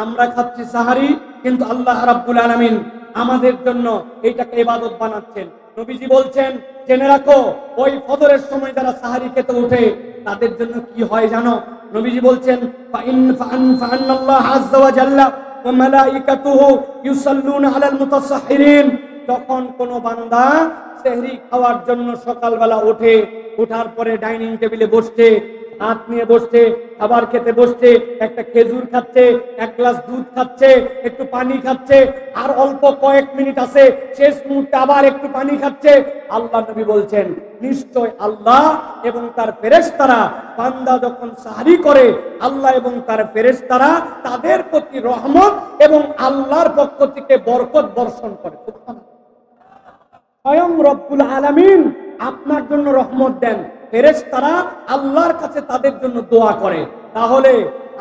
আমরা খাচ্ছি সাহারি, কিন্তু আল্লাহ রাব্বুল আলামিন আমাদের জন্য এইটাকে ইবাদত বানাচ্ছেন। নবীজি বলছেন জেনে রাখো ওই ফজরের সময় যারা সাহারি খেতে ওঠে তাদের জন্য কি হয় জানো? নবীজি বলছেন ফাআন্নাল্লাহ আযজা ওয়া জাল্লা ওয়া মালাইকাতুহু ইউসাল্লুনা আলাল মুতাসাহহিরিন। যখন কোনো বান্দা সেহরি খাওয়ার জন্য সকালবেলা ওঠে, ওঠার পরে ডাইনিং টেবিলে বসছে, হাত নিয়ে বসছে, খাবার খেতে বসছে, একটা খেজুর খাচ্ছে, এক গ্লাস দুধ খাচ্ছে, একটু পানি খাচ্ছে, আর অল্প কয়েক মিনিট আছে, শেষ মুহূর্তে আবার একটু পানি খাচ্ছে। আল্লাহ নবী বলছেন, নিশ্চয় আল্লাহ এবং তার ফেরেশতারা বান্দা যখন সাহরি করে, আল্লাহ এবং তার ফেরেশতারা তাদের প্রতি রহমত এবং আল্লাহর পক্ষ থেকে বরকত বর্ষণ করে। স্বয়ং রব্বুল আলামিন আপনার জন্য রহমত দেন, ফেরেশতারা আল্লাহর কাছে তাদের জন্য দোয়া করে। তাহলে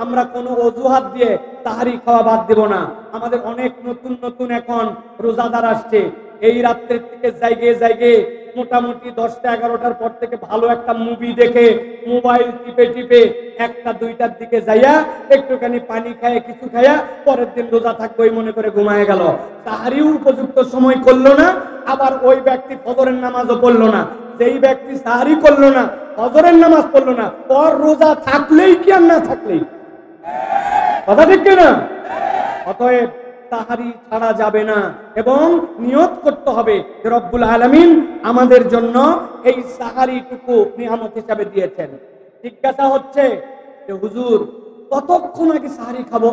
আমরা কোনো অজুহাত দিয়ে তাহারি খাওয়া বাদ দেব না। আমাদের অনেক নতুন নতুন এখন রোজাদার আসছে, এই রাত্রের থেকে জায়গায় জায়গায় মোটামুটি 10টা 11টার পর থেকে ভালো একটা মুভি দেখে মোবাইল টিপে টিপে 1টা 2টার দিকে যাইয়া একটুখানি পানি খায়, কিছু খায়া পরের দিন রোজা থাকবে ওই মনে করে ঘুমায় গেল। তাহারিও উপযুক্ত সময় করলো না, আবার ওই ব্যক্তি ফজরের নামাজও পড়লো না। যেই ব্যক্তি সাহারি করলো না, ফজরের নামাজ পড়লো না, পর রোজা থাকলেই কি আর না থাকলেই, কথা ঠিক না? অতএব তাহারি ছাড়া যাবে না এবং নিয়ত করতে হবে যে রব্বুল আলামিন আমাদের জন্য এই সাহারিটুকু নিয়ামত হিসাবে দিয়েছেন। জিজ্ঞাসা হচ্ছে যে হুজুর কতক্ষণ আগে সাহারি খাবো?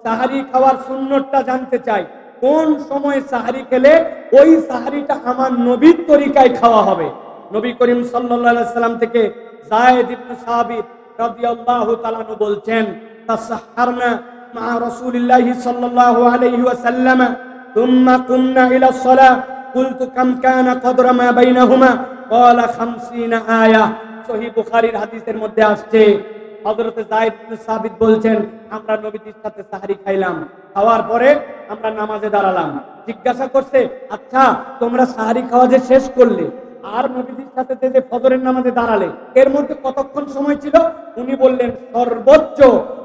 সাহারি খাওয়ার সুন্নতটা জানতে চাই। কোন সময় সাহারি খেলে ওই সাহারিটা আমার নবীর তরিকায় খাওয়া হবে? নবী করিম সাল্লাল্লাহু আলাইহি সাল্লাম থেকে যায়েদ ইবনে সাবিত রাদিয়াল্লাহু তাআলা আনহু বলছেন, তাসাহহারনা মা রাসূলিল্লাহি সাল্লাল্লাহু আলাইহি ওয়াসাল্লাম থুম্মা কুমনা ইলা সালাহ কুলতু কাম কানা কদরা মা বাইনাহুমা ক্বালা 50 আয়া। সহিহ বুখারীর হাদিসের মধ্যে আসছে, হযরত যায়েদ ইবনে সাবিত বলছেন, আমরা নবীর সাথে সাহরি খাইলাম, খাওয়ার পরে আমরা নামাজে দাঁড়ালাম। জিজ্ঞাসা করছে, আচ্ছা তোমরা সাহরি খাওয়া যে শেষ করলে আর নবীর সাথে যে ফজরের নামাজে দাঁড়ালে এর মধ্যে কতক্ষণ সময় ছিল? উনি বললেন সর্বোচ্চ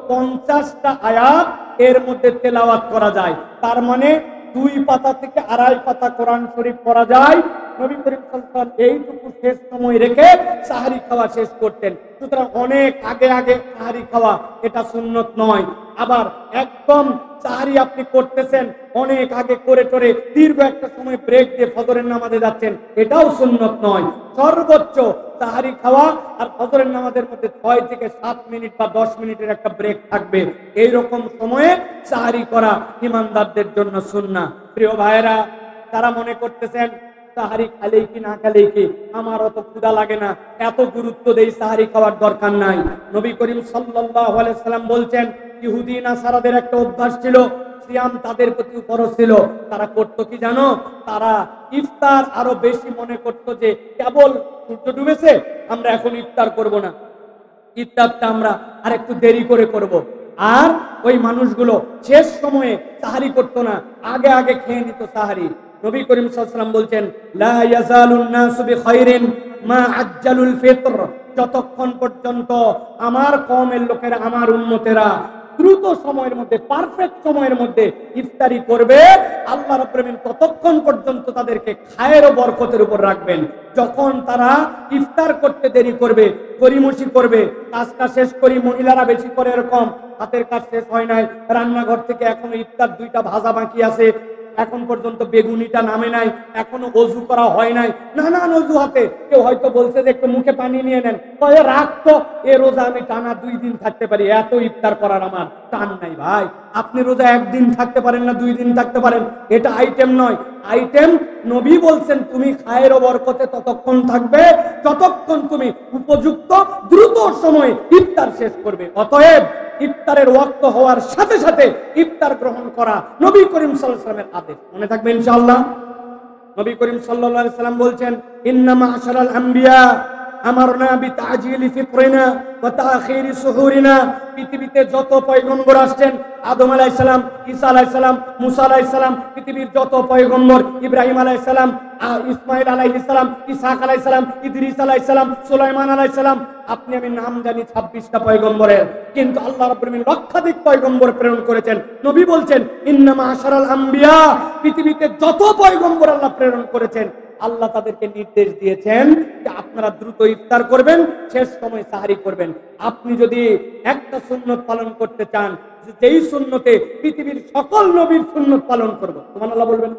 50টা আয়াত এর মধ্যে তেলাওয়াত করা যায়। তার মানে 2 পাতা থেকে 2.5 পাতা কোরআন শরীফ পড়া যায়। নবী করিম সাল্লাল্লাহু আলাইহি ওয়াসাল্লাম এইটুকু শেষ সময় রেখে সাহরি খাওয়া শেষ করতেন। সুতরাং অনেক আগে আগে সাহরি খাওয়া এটা সুন্নত নয়। আবার একদম সাহরি আপনি করতেছেন, অনেক আগে করে টরে দীর্ঘ একটা সময় ব্রেক দিয়ে ফজরের নামাজে যাচ্ছেন, এটাও সুন্নত নয়। সর্বোচ্চ সাহরি খাওয়া আর ফজরের নামাজের মধ্যে 6 থেকে 7 মিনিট বা 10 মিনিটের একটা ব্রেক থাকবে। এইরকম সময়ে সাহরি করা ঈমানদারদের জন্য সুন্নাহ। প্রিয় ভাইয়েরা, তারা মনে করতেছেন সাহারি খালেই কি না খালেই কি, আমার অত ক্ষুধা লাগে না, এত গুরুত্ব দেই, সাহারি খাওয়ার দরকার নাই। নবী করিম সাল্লাল্লাহু আলাইহি সাল্লাম বলছেন, ইহুদি নাসারাদের একটা অভ্যাস ছিল, সিয়াম তাদের প্রতি ফরজ ছিল। তারা করতো কি জানো? তারা ইফতার আরো বেশি মনে করতো যে কেবল সূর্য ডুবেছে, আমরা এখন ইফতার করব না, ইফতারটা আমরা আর একটু দেরি করে করব। আর ওই মানুষগুলো শেষ সময়ে সাহারি করতো না, আগে আগে খেয়ে নিত সাহারি। নবী করিম সাল্লাল্লাহু আলাইহি ওয়াসাল্লাম বলছেন, লা ইয়াজালুন নাসু বিখাইরিন মা আজ্জালুল ফিতর, যতক্ষণ পর্যন্ত আমার কওমের লোকেরা, আমার উম্মতেরা দ্রুত সময়ের মধ্যে, পারফেক্ট সময়ের মধ্যে ইফতারি করবে, আল্লাহ রাব্বুল আলামিন ততক্ষণ পর্যন্ত তাদেরকে খায়ের ও বরকতের উপর রাখবেন। যখন তারা ইফতার করতে দেরি করবে, গরিমসি করবে, কাজটা শেষ করি, মহিলারা বেশি করে এরকম হাতের কাজ শেষ হয় নাই, রান্নাঘর থেকে এখনো ইফতার 2টা ভাজা বাকি আছে, এখন পর্যন্ত বেগুনিটা নামে নাই, এখনো ওযু করা হয় নাই, নানান অজুহাতে কেউ হয়তো বলছে যে একটু মুখে পানি নিয়ে নেন, কয়ে রাখতো এ রোজা আমি টানা 2 দিন থাকতে পারি, এত ইফতার করার আমার টান নাই। ভাই, আপনি রোজা 1 দিন থাকতে পারেন না, 2 দিন থাকতে পারেন, এটা আইটেম নয়। আইটেম নবী বলছেন তুমি খায়ের ও বরকতে ততক্ষণ থাকবে যতক্ষণ তুমি উপযুক্ত দ্রুত সময়ে ইফতার শেষ করবে। অতএব ইফতারের ওয়াক্ত হওয়ার সাথে সাথে ইফতার গ্রহণ করা নবী করিম সাল্লাল্লাহু আলাইহি ওয়াসাল্লামের আদেশ। মনে থাকবে ইনশাআল্লাহ। নবী করিম সাল্লাল্লাহু আলাইহি ওয়াসাল্লাম বলছেন, ইন্না মা'শারাল আম্বিয়া আমারনা বিতাজিলি ফিতরিনা ওয়া তাখিরি সুহুরিনা। পৃথিবীতে যত পয়গম্বর আসছেন, আদম আলাইহিস সালাম, ঈসা আলাইহিস সালাম, মুসা আলাইহিস সালাম, পৃথিবীর যত পয়গম্বর, ইব্রাহিম আলাইহিস সালাম, ইসমাঈল আলাইহিস সালাম, ইসহাক আলাইহিস সালাম, ইদ্রিস আলাইহিস সালাম, সুলাইমান আলাইহিস সালাম, আপনি আমি নাম জানি 26টা পয়গম্বরের, কিন্তু আল্লাহ রাব্বুল আলামিন লক্ষাধিক পয়গম্বর প্রেরণ করেছেন। নবী বলছেন, ইন্না মা'শারাল আম্বিয়া, পৃথিবীতে যত পয়গম্বর আল্লাহ প্রেরণ করেছেন, আল্লাহ তাদেরকে নির্দেশ দিয়েছেন যে আপনারা দ্রুত ইফতার করবেন, শেষ সময় সাহারি করবেন। আপনি যদি একটা সুন্নত পালন করতে চান, যেই সুন্নতে পৃথিবীর সকল নবীর সুন্নত পালন করব, সুবহানাল্লাহ বলবেন।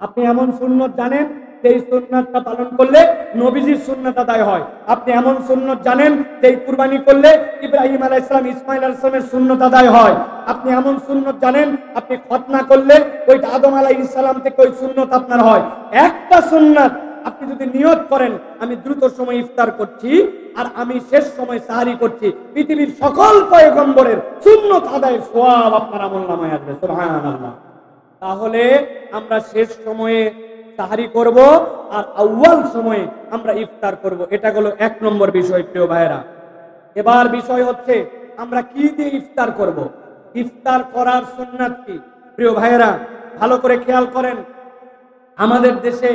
আপনি এমন সুন্নত জানেন যে এই সুন্নাতটা পালন করলে নবীজির সুন্নাত আদায় হয়। আপনি এমন সুন্নত জানেন যে এই কুরবানি করলে ইব্রাহিম আলাইহিস সালাম ইসমাইল আলাইহিস সালামের সুন্নাত আদায় হয়। আপনি এমন সুন্নত জানেন আপনি খতনা করলে ওইটা আদম আলাইহিস সালাম থেকে ওই সুন্নত আপনার হয়। একটা সুন্নাত আপনি যদি নিয়ত করেন আমি দ্রুত সময় ইফতার করছি আর আমি শেষ সময় সাহারি করছি, পৃথিবীর সকল পয়গম্বরের সুন্নত আদায়ের সওয়াব আপনার আমলনামায় আসবে। সুবহানাল্লাহ। তাহলে আমরা শেষ সময়ে সাহারি করব আর আউয়াল সময়ে আমরা ইফতার করব। এটা হলো 1 নম্বর বিষয় প্রিয় ভাইরা। এবার বিষয় হচ্ছে আমরা কি দিয়ে ইফতার করব। ইফতার করার সুন্নাত কি প্রিয় ভাইরা, ভালো করে খেয়াল করেন। আমাদের দেশে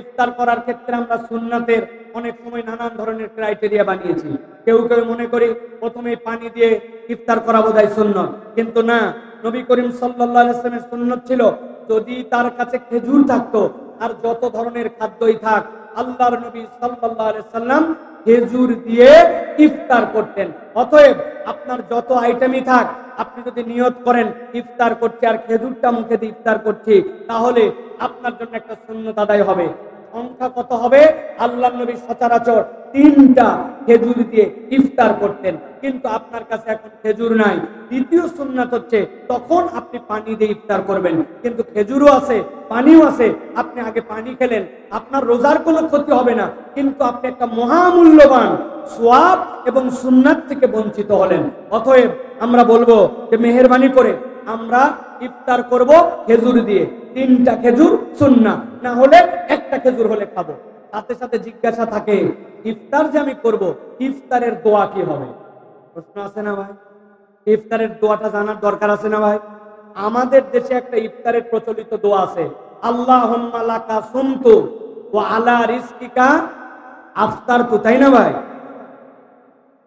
ইফতার করার ক্ষেত্রে আমরা সুন্নাতের অনেক সময় নানান ধরনের ক্রাইটেরিয়া বানিয়েছি। কেউ কেউ মনে করি প্রথমে পানি দিয়ে ইফতার করা বোধহয় সুন্নত, কিন্তু না। নবী করিম সাল্লাল্লাহু আলাইহি ওয়াসাল্লামের সুন্নত ছিল যদি তার কাছে খেজুর থাকতো আর যত ধরনের খাদ্যই থাক আল্লাহর নবী সাল্লাল্লাহু আলাইহি ওয়াসাল্লাম খেজুর দিয়ে ইফতার করতেন। অতএব আপনার যত আইটেমই থাক আপনি যদি নিয়ত করেন ইফতার করছি আর খেজুরটা মুখে দিয়ে ইফতার করছি, তাহলে আপনার জন্য একটা সুন্নত আদায় হবে। সংখ্যা কত হবে? আল্লাহর নবী সচরাচর 3টা খেজুর দিয়ে ইফতার করতেন, কিন্তু আপনার কাছে এখন খেজুর নাই। দ্বিতীয় সুন্নাত হচ্ছে তখন আপনি পানি দিয়ে ইফতার করবেন, কিন্তু খেজুরও আছে পানিও আছে। আপনি আগে পানি খেলেন, আপনার রোজার কোনো ক্ষতি হবে না, কিন্তু আপনি একটা মহামূল্যবান সওয়াব এবং সুন্নাত থেকে বঞ্চিত হলেন। অতএব আমরা বলবো যে মেহেরবানি করে আমরা ইফতার করব খেজুর দিয়ে। 3টা খেজুর সুন্নাত, না হলে একটা খেজুর হলে খাবো। সাথে সাথে জিজ্ঞাসা থাকে ইফতার যে আমি করব ইফতারের দোয়া কি হবে? প্রশ্ন আছে না ভাই? ইফতারের দোয়াটা জানার দরকার আছে না ভাই? আমাদের দেশে একটা ইফতারের প্রচলিত দোয়া আছে, আল্লাহুম্মা লাকা সুমতু ওয়া আলা রিজকিকা আফতারতু, তাই না ভাই?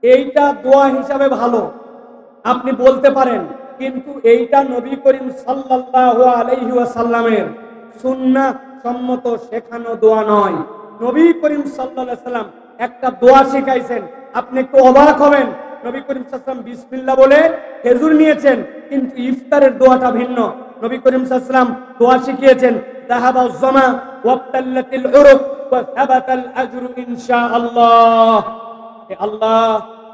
এইটা দোয়া হিসাবে ভালো, আপনি বলতে পারেন, কিন্তু এইটা নবী করিম সাল্লাল্লাহু আলাইহি ওয়াসাল্লামের সুন্নাহ সম্মত শেখানো দোয়া নয়। নবী করিম সাল্লাল্লাহু আলাইহি ওয়াসাল্লাম একটা দোয়া শিখাইছেন, আপনি একটু অবাক হবেন। নবী করিম সাল্লাল্লাহু আলাইহি ওয়াসাল্লাম বিসমিল্লাহ বলে খেজুর নিয়েছেন, কিন্তু ইফতারের দোয়াটা ভিন্ন। নবী করিম সাল্লাল্লাহু আলাইহি ওয়াসাল্লাম দোয়া শিখিয়েছেন, যাহাবাজ জামা ওয়াবতাল্লাতিল উরুক ওয়া সাবাতাল আজরু ইনশাআল্লাহ। হে আল্লাহ,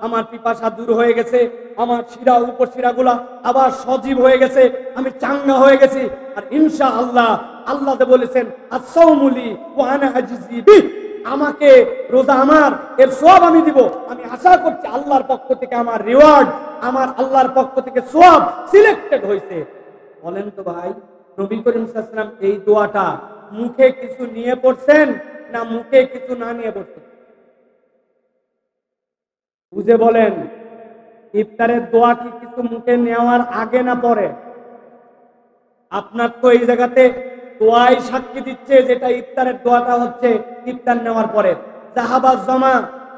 আমার পিপাসা দূর হয়ে গেছে, আমার শিরা উপশিরাগুলা আবার সজীব হয়ে গেছে, আমি চাঙ্গা হয়ে গেছি, আর ইনশাআল্লাহ আল্লাহ যে বলেছেন আস-সাওমুলি ওয়া আনা আজজি বি, আমাকে রোজা আমার এর সওয়াব আমি দিব। আমি আশা করছি আল্লাহর পক্ষ থেকে আমার রিওয়ার্ড, আমার আল্লাহর পক্ষ থেকে সওয়াব সিলেক্টেড হয়েছে। বলেন তো ভাই, নবী করিম সাল্লাল্লাহু আলাইহি ওয়াসাল্লাম এই দোয়াটা মুখে কিছু নিয়ে পড়ছেন না মুখে কিছু না নিয়ে পড়ছেন? বুঝে বলেন, ইফতারের দোয়া কি কিছু মুখে নেওয়ার আগে না পরে? আপনার তো এই জায়গাতে দোয়াই সাক্ষী দিচ্ছে যেটা ইফতারের দোয়াটা হচ্ছে ইফতার নেওয়ার পরে। যাহাবাজ জামা,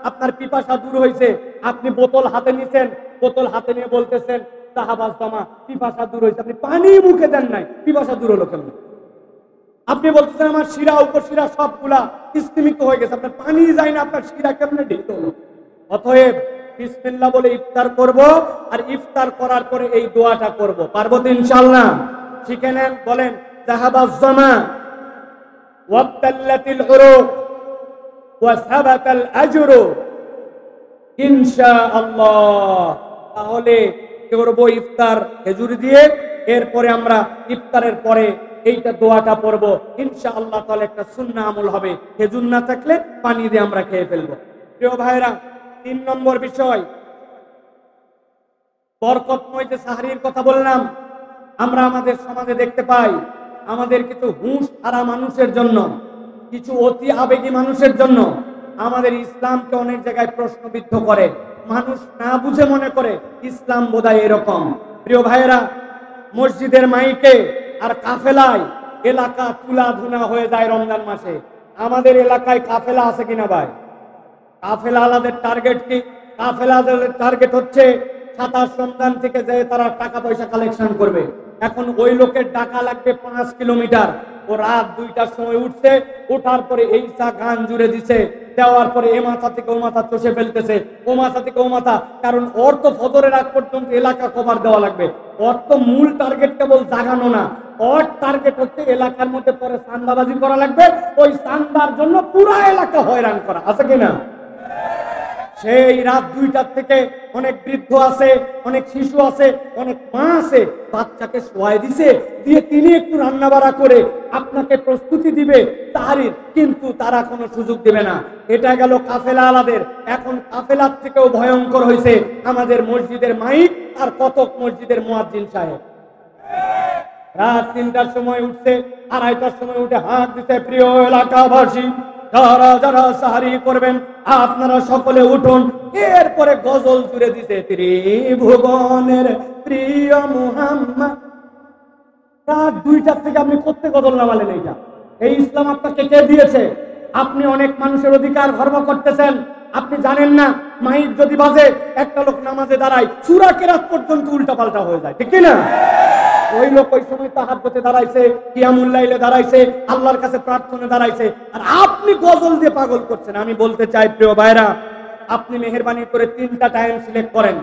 আপনার পিপাসা দূর হয়েছে, আপনি বোতল হাতে নিছেন, বোতল হাতে নিয়ে বলতেছেন যাহাবাজ জামা, পিপাসা দূর হয়েছে। আপনি পানি মুখে দেন নাই, পিপাসা দূর হলো কেমন? আপনি বলতেছেন আমার শিরা উপশিরা সবগুলা স্তিমিত হয়ে গেছে, আপনার পানি যায় না, আপনার শিরা কেমনে ঢিল হলো? অতএব বিসমিল্লাহ বলে ইফতার করব, আর ইফতার করার পরে এই দোয়াটা করব। পারবো তো ইনশাআল্লাহ? শিখে নেন, বলেন যাহাবাজ জামা ওয়াবতাল্লাতিল উরুক ওয়া সাবাতাল আজরু ইনশাআল্লাহ। তাহলে করব ইফতার খেজুর দিয়ে, এরপরে আমরা ইফতারের পরে এইটা দোয়াটা পড়ব ইনশাআল্লাহ। তাহলে একটা সুন্নাহ আমল হবে, খেজুর না থাকলে পানি দিয়ে আমরা খেয়ে ফেলবো। প্রিয় ভাইরা, 3 নম্বর বিষয়, বরকতময় যে সাহরির কথা বললাম, আমরা আমাদের সমাজে দেখতে পাই আমাদের কিছু হুঁশ হারা মানুষের জন্য, কিছু অতি আবেগী মানুষের জন্য আমাদের ইসলামকে অনেক জায়গায় প্রশ্নবিদ্ধ করে। মানুষ না বুঝে মনে করে ইসলাম বোধহয় এরকম। প্রিয় ভাইয়েরা, মসজিদের মাইকে আর কাফেলায় এলাকা তুলাধুনা হয়ে যায় রমজান মাসে। আমাদের এলাকায় কাফেলা আছে কিনা ভাই? কাফেলা আলাদের টার্গেট কি? কাফেলা আলাদের টার্গেট হচ্ছে 27 রমজান থেকে যে তারা টাকা পয়সা কালেকশন করবে। এখন ওই লোকের টাকা লাগবে 5 কিলোমিটার, ও রাত 2টার সময় উঠছে, ওঠার পরে এই চা গান জুড়ে দিছে, দেওয়ার পরে এ মাথা থেকে ও মাথা চষে ফেলতেছে, ও মাথা থেকে ও মাথা। কারণ ওর তো ফজরের আগ পর্যন্ত এলাকা কভার দেওয়া লাগবে। ওর তো মূল টার্গেট কেবল জাগানো না, ওর টার্গেট হচ্ছে এলাকার মধ্যে পরে চান্দাবাজি করা লাগবে, ওই চান্দার জন্য পুরা এলাকা হয়রান করা, আছে কিনা? সেই রাত 2টার থেকে অনেক বৃদ্ধ আছে, অনেক শিশু আছে, অনেক মা আছে, বাচ্চাকে শোয়াই দিছে, দিয়ে তিনি একটু রান্না বাড়া করে আপনাকে প্রস্তুতি দিবে তাহারির, কিন্তু তারা কোনো সুযোগ দিবে না। এটা গেল কাফেলা আলাদের। এখন কাফেলার থেকেও ভয়ঙ্কর হয়েছে আমাদের মসজিদের মাইক আর কতক মসজিদের মুয়াজ্জিন সাহেব। রাত 3টার সময় উঠছে, 2:30টার সময় উঠে হাত দিতে, প্রিয় এলাকাবাসী যারা যারা সাহারি করবেন আপনারা সকলে উঠুন। এরপরে গজল জুড়ে দিতে, ত্রিভুবনের প্রিয় মুহাম্মদ। রাত 2টার থেকে আপনি করতে গজল নামালেন? এইটা এই ইসলাম আপনাকে কে দিয়েছে? আপনি অনেক মানুষের অধিকার খর্ব করতেছেন, আপনি জানেন না। মাইক যদি বাজে, একটা লোক নামাজে দাঁড়ায়, সূরা কেরাত পর্যন্ত উল্টা পাল্টা হয়ে যায়, ঠিক না? ওই লোক ওই সময় তাহাজ্জুদে দাঁড়াইছে, কিয়ামুল লাইলে দাঁড়াইছে, আল্লাহর কাছে প্রার্থনা দাঁড়াইছে, আর আপনি গজল দিয়ে পাগল করছেন। আমি বলতে চাই প্রিয় ভাইরা, আপনি মেহেরবানি করে 3টা টাইম সিলেক্ট করেন।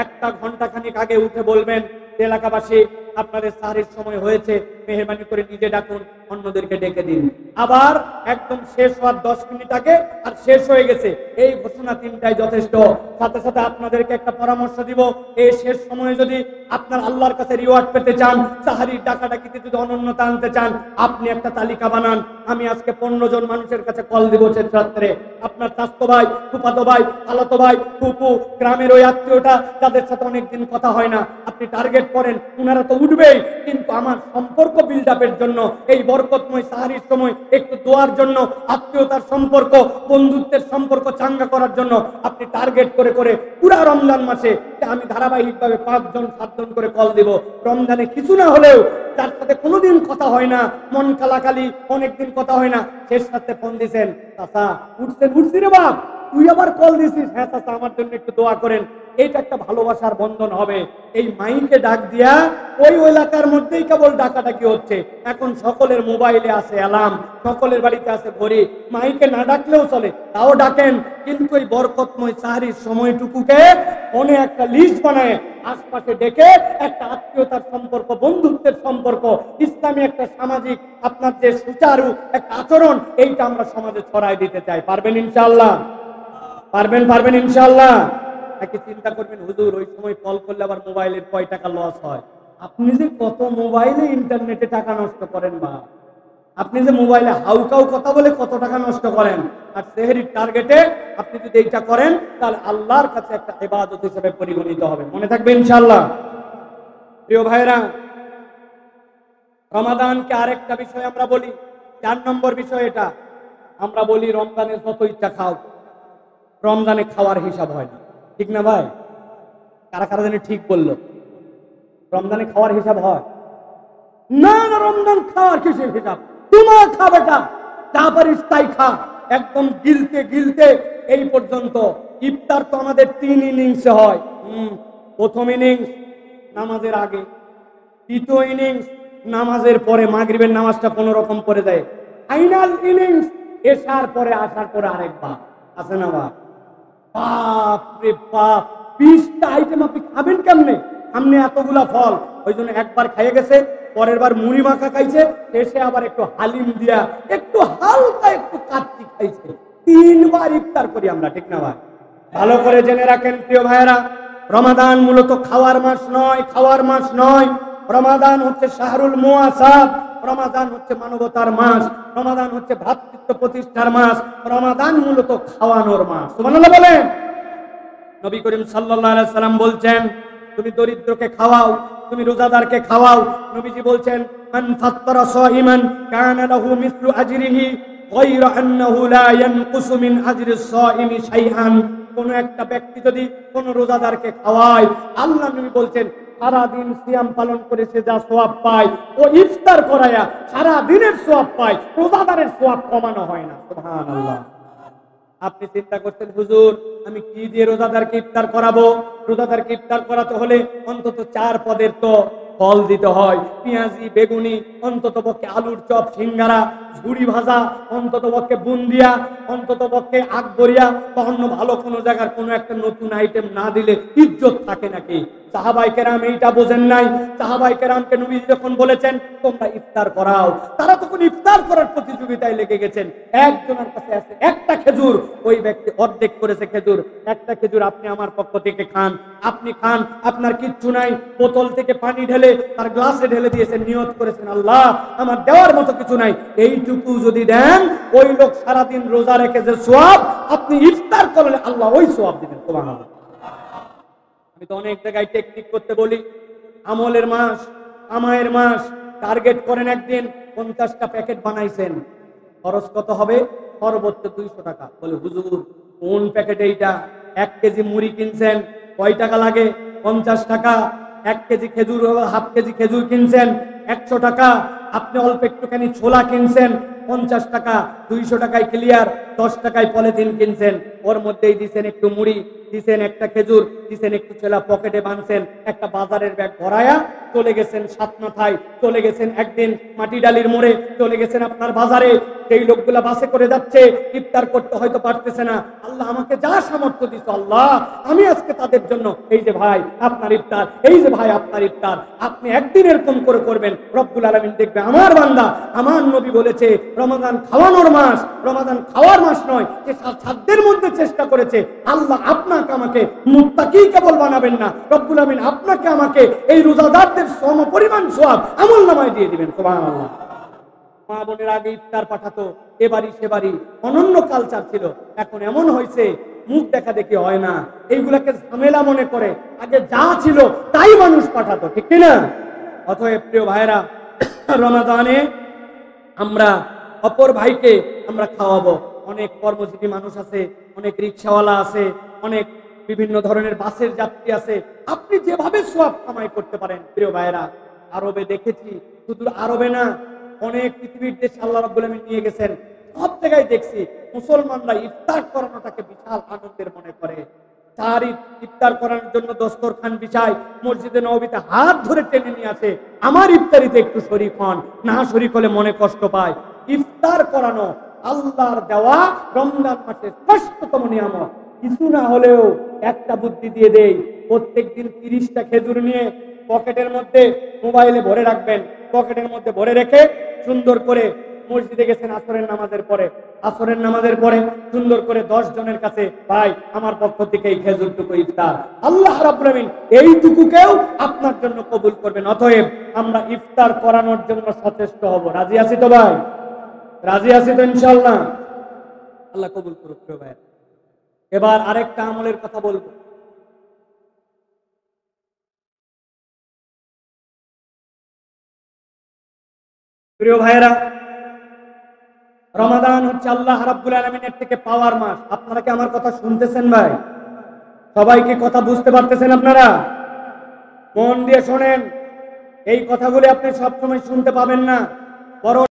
1 ঘন্টা খানিক আগে উঠে বলবেন, এলাকাবাসী আপনাদের সাহারির সময় হয়েছে, মেহেরবানি করে নিজে ডাকুন, অন্যদেরকে ডেকে দিন। আবার একদম শেষ হওয়ার 10 মিনিট আগে আর শেষ হয়ে গেছে, এই ঘোষণা 3টাই যথেষ্ট। সাথে সাথে আপনাদেরকে একটা পরামর্শ দিব, এই শেষ সময়ে যদি আপনার আল্লাহর কাছে রিওয়ার্ড পেতে চান, সাহারির ডাকাডাকিতে যদি অনন্যতা আনতে চান, আপনি একটা তালিকা বানান। আমি আজকে 15 জন মানুষের কাছে কল দিব শেষ রাত্রে। আপনার চাচতো ভাই, ফুফাতো ভাই, খালাতো ভাই, ফুপু, গ্রামের ওই আত্মীয়টা যাদের সাথে অনেকদিন কথা হয় না, আপনি টার্গেট করেন। উনারা তো উঠবেই, কিন্তু আমার সম্পর্ক বিল্ড আপের জন্য, এই বরকতময় সাহারির সময় একটু দোয়ার জন্য, আত্মীয়তার সম্পর্ক, বন্ধুত্বের সম্পর্ক চাঙ্গা করার জন্য আপনি টার্গেট করে করে পুরা রমজান মাসে আমি ধারাবাহিকভাবে 5 জন 7 জন করে কল দিব। রমজানে কিছু না হলেও যার সাথে কোনোদিন কথা হয় না, মন কালাকালি, অনেকদিন কথা হয় না, শেষ সাথে ফোন দিছেন, চাচা উঠছি রে বাপ, তুই আবার কল দিছিস, হ্যাঁ চাচা আমার জন্য একটু দোয়া করেন। এইটা একটা ভালোবাসার বন্ধন হবে। এই মাইকে ডাক দিয়া ওই এলাকার মধ্যেই কেবল ডাকাডাকি হচ্ছে। এখন সকলের মোবাইলে আছে অ্যালার্ম, সকলের বাড়িতে আছে ঘড়ি, মাইকে না ডাকলেও চলে, তাও ডাকেন। কিন্তু এই বরকতময় সাহারির সময়টুকুকে মনে একটা লিস্ট বানায় আশপাশে ডেকে একটা আত্মীয়তার সম্পর্ক, বন্ধুত্বের সম্পর্ক, ইসলামী একটা সামাজিক আপনার যে সুচারু একটা আচরণ, এইটা আমরা সমাজে ছড়াই দিতে চাই। পারবেন ইনশাআল্লাহ? পারবেন ইনশাআল্লাহ? নাকি চিন্তা করবেন হুজুর ওই সময় কল করলে আবার মোবাইলের কয় টাকা লস হয়? আপনি যে কত মোবাইলে ইন্টারনেটে টাকা নষ্ট করেন, বা আপনি যে মোবাইলে হাউকাউ কথা বলে কত টাকা নষ্ট করেন, আর সেহরির টার্গেটে আপনি যদি এইটা করেন, তাহলে আল্লাহর কাছে একটা ইবাদত হিসেবে পরিগণিত হবে। মনে থাকবে ইনশাআল্লাহ? প্রিয় ভাইরা, রমাদানকে আরেকটা বিষয় আমরা বলি, 4 নম্বর বিষয় এটা। আমরা বলি রমজানের যত ইচ্ছা খাও, রমজানে খাওয়ার হিসাব হয় না, ঠিক না ভাই? কারা কারা জানি ঠিক বললো? রমজানে খাওয়ার হিসাব হয় না। না, রমজান খাওয়ার কিসের হিসাব? তোমার খা বেটা, যা পারিস তাই খা, একদম গিলতে গিলতে এই পর্যন্ত। ইফতার তো আমাদের 3 ইনিংসে হয়। প্রথম ইনিংস নামাজের আগে, দ্বিতীয় ইনিংস নামাজের পরে, মাগরিবের নামাজটা কোন রকম পড়ে দেয়, ফাইনাল ইনিংস এশার পরে, আসার পরে আরেকবার আছে না? বাপ রে বাপ, 20টা আইটেম আপনি খাবেন কেমনে? সামনে এতগুলা ফল, ওই জন্য একবার খাইয়ে গেছে, পরের বার মুড়ি মাখা খাইছে, শেষে আবার একটু হালিম দিয়া একটু হালকা একটু কাচ্চি খাইছে। 3 বার ইফতার করি আমরা, ঠিক না ভাই? ভালো করে জেনে রাখেন প্রিয় ভাইয়েরা, রমাদান মূলত খাওয়ার মাস নয়, খাওয়ার মাস নয়। রমাদান হচ্ছে শাহরুল মুআসাব, রমাদান হচ্ছে মানবতার মাস, রমাদান হচ্ছে ভ্রাতৃত্ব প্রতিষ্ঠার মাস, রমাদান মূলত খাওয়ানোর মাস। সুবহানাল্লাহ বলেন। নবী করিম সাল্লাল্লাহু আলাইহি সাল্লাম বলছেন, তুমি দরিদ্রকে খাওয়াও, তুমি রোজাদারকে খাওয়াও। নবীজি বলছেন, মান ফাত্তারা সাইমান কানা লাহু মিসলু আজরিহি গায়রা আন্নাহু লা ইয়ানকুসু মিন আজরিস সাইমি শাইআন। কোন একটা ব্যক্তি যদি কোন রোজাদারকে খাওয়ায়, আল্লাহ নবী বলছেন সারা দিন সিয়াম পালন করে সে যা সওয়াব পায়, ও ইফতার করায়া সারা দিনের সওয়াব পায়, রোজাদারের সওয়াব কমানো হয় না। সুবহানাল্লাহ। আপনি চিন্তা করতেন হুজুর আমি কি দিয়ে রোজাদারকে ইফতার করাবো? রোজাদারকে ইফতার করাতে হলে অন্তত 4 পদের তো ফল দিতে হয়, পেঁয়াজি, বেগুনি, অন্তত পক্ষে আলুর চপ, সিঙ্গারা, ঝুড়ি ভাজা, অন্তত পক্ষে বুন্দিয়া, অন্তত পক্ষে আকবরিয়া বা অন্য ভালো কোনো জায়গার কোনো একটা নতুন আইটেম না দিলে ইজ্জত থাকে নাকি? সাহাবায়ে কেরাম এইটা বোঝেন নাই। সাহাবায়ে কেরামকে নবী যখন বলেছেন তোমরা ইফতার করাও, তারা তখন ইফতার করার প্রতিযোগিতায় লেগে গেছেন। একজনের কাছে আছে একটা খেজুর, ওই ব্যক্তি অর্ধেক করেছে খেজুর। একটা খেজুর আপনি আমার পক্ষ থেকে খান, আপনি খান, আপনার কিচ্ছু নাই। বোতল থেকে পানি ঢেলে তার গ্লাসে ঢেলে দিয়েছেন, নিয়ত করেছেন আল্লাহ আমার দেওয়ার মতো কিছু নাই, এইটুকু যদি দেন ওই লোক সারাদিন রোজা রেখে যে সওয়াব, আপনি ইফতার করলে আল্লাহ ওই সওয়াব দিবেন। সুবহানাল্লাহ। আমি তো অনেক জায়গায় টেকনিক করতে বলি, আমলের মাস, কামাইয়ের মাস, টার্গেট করেন একদিন 50টা প্যাকেট বানাইছেন, খরচ কত হবে? সর্বোচ্চ 200 টাকা। বলে হুজুর কোন প্যাকেট এইটা? 1 কেজি মুড়ি কিনছেন, কয় টাকা লাগে? 50 টাকা। 1 কেজি খেজুর, হাফ কেজি খেজুর কিনছেন, 100 টাকা। আপনি অল্প একটুখানি ছোলা কিনছেন, 50 টাকা। 200 টাকায় ক্লিয়ার। 10 টাকায় পলিথিন কিনছেন, ওর মধ্যেই দিছেন একটু মুড়ি, দিছেন একটা খেজুর, দিছেন একটু ছোলা, পকেটে বাঁধছেন, একটা বাজারের ব্যাগ ভরায়া চলে গেছেন সাতমাথায়, চলে গেছেন একদিন মাটিডালির মোড়ে, চলে গেছেন আপনার বাজারে। সেই লোকগুলা বাসে করে যাচ্ছে, ইফতার করতে হয়তো পারতেছে না। আল্লাহ আমাকে যা সামর্থ্য দিছো আল্লাহ, আমি আজকে তাদের জন্য, এই যে ভাই আপনার ইফতার, এই যে ভাই আপনার ইফতার, আপনি একদিন এরকম করে করবেন, রব্বুল আলামিন দেখবে আমার বান্দা, আমার নবী বলেছে রমাদান খাওয়ানোর মাস, রমাদান খাওয়ার মাস নয়, যে সাধ্যের মধ্যে চেষ্টা করেছে। আল্লাহ আপনাকে আমাকে মুত্তাকি কেবল বানাবেন না, রব্বুল আলামিন আপনাকে আমাকে এই রোজাদারদের সম পরিমাণ সওয়াব আমলনামায় দিয়ে দিবেন। সুবহানাল্লাহ। মা বোনের আগে ইফতার পাঠাতো, এবারই সেবারই অনন্য কালচার ছিল। এখন এমন হয়েছে মুখ দেখা দেখি হয় না, এইগুলাকে ঝামেলা মনে করে আগে যা ছিল তাই মানুষ পাঠাতো, ঠিক কিনা? অতএব প্রিয় ভাইরা, রমাদানে আমরা অপর ভাইকে আমরা খাওয়াবো। অনেক কর্মজীবী মানুষ আছে, অনেক রিক্সাওয়ালা আছে, অনেক বিভিন্ন ধরনের বাসের যাত্রী আছে। আপনি যেভাবে সওয়াব কামাই করতে পারেন প্রিয় ভাইরা, আরবে দেখেছি, শুধু আরবে না, অনেক পৃথিবীর দেশে আল্লাহ রাব্বুল আলামিন নিয়ে গেছেন, সব জায়গায় দেখছি মুসলমানরা ইফতার করানোটাকে বিশাল আনন্দের মনে করে। তার ইফতার করানোর জন্য দস্তরখান বিছায়, মসজিদে নববীতে হাত ধরে টেনে নিয়ে আসে, আমার ইফতারিতে একটু শরীক হন, না শরীক হলে মনে কষ্ট পায়। ইফতার করানো আল্লাহর দেওয়া রমজান মাসের শ্রেষ্ঠতম নিয়ামত। কিছু না হলেও একটা বুদ্ধি দিয়ে দেই, প্রত্যেকদিন 30টা খেজুর নিয়ে পকেটের মধ্যে, মোবাইলে ভরে রাখবেন, পকেটের মধ্যে ভরে রেখে সুন্দর করে মসজিদে গেছেন আসরের নামাজের পরে, আসরের নামাজের পরে সুন্দর করে 10 জনের কাছে, ভাই আমার পক্ষ থেকে এই খেজুরটুকু ইফতার, আল্লাহ রাব্বুল আলামিন এইটুকুকেও আপনার জন্য কবুল করবেন। অতএব আমরা ইফতার করানোর জন্য সচেষ্ট হব। রাজি আছি তো ভাই? রাজি আছি তো ইনশাআল্লাহ? আল্লাহ কবুল করুক ভাই। এবার আরেকটা আমলের কথা বলবো। প্রিয় ভাইয়েরা, রমাদান হচ্ছে আল্লাহ রাব্বুল আলামিনের থেকে পাওয়ার মাস। আপনারা কি আমার কথা শুনতেছেন ভাই? সবাই কি কথা বুঝতে পারতেছেন? আপনারা মন দিয়ে শোনেন, এই কথাগুলি আপনি সবসময় শুনতে পাবেন না, বরং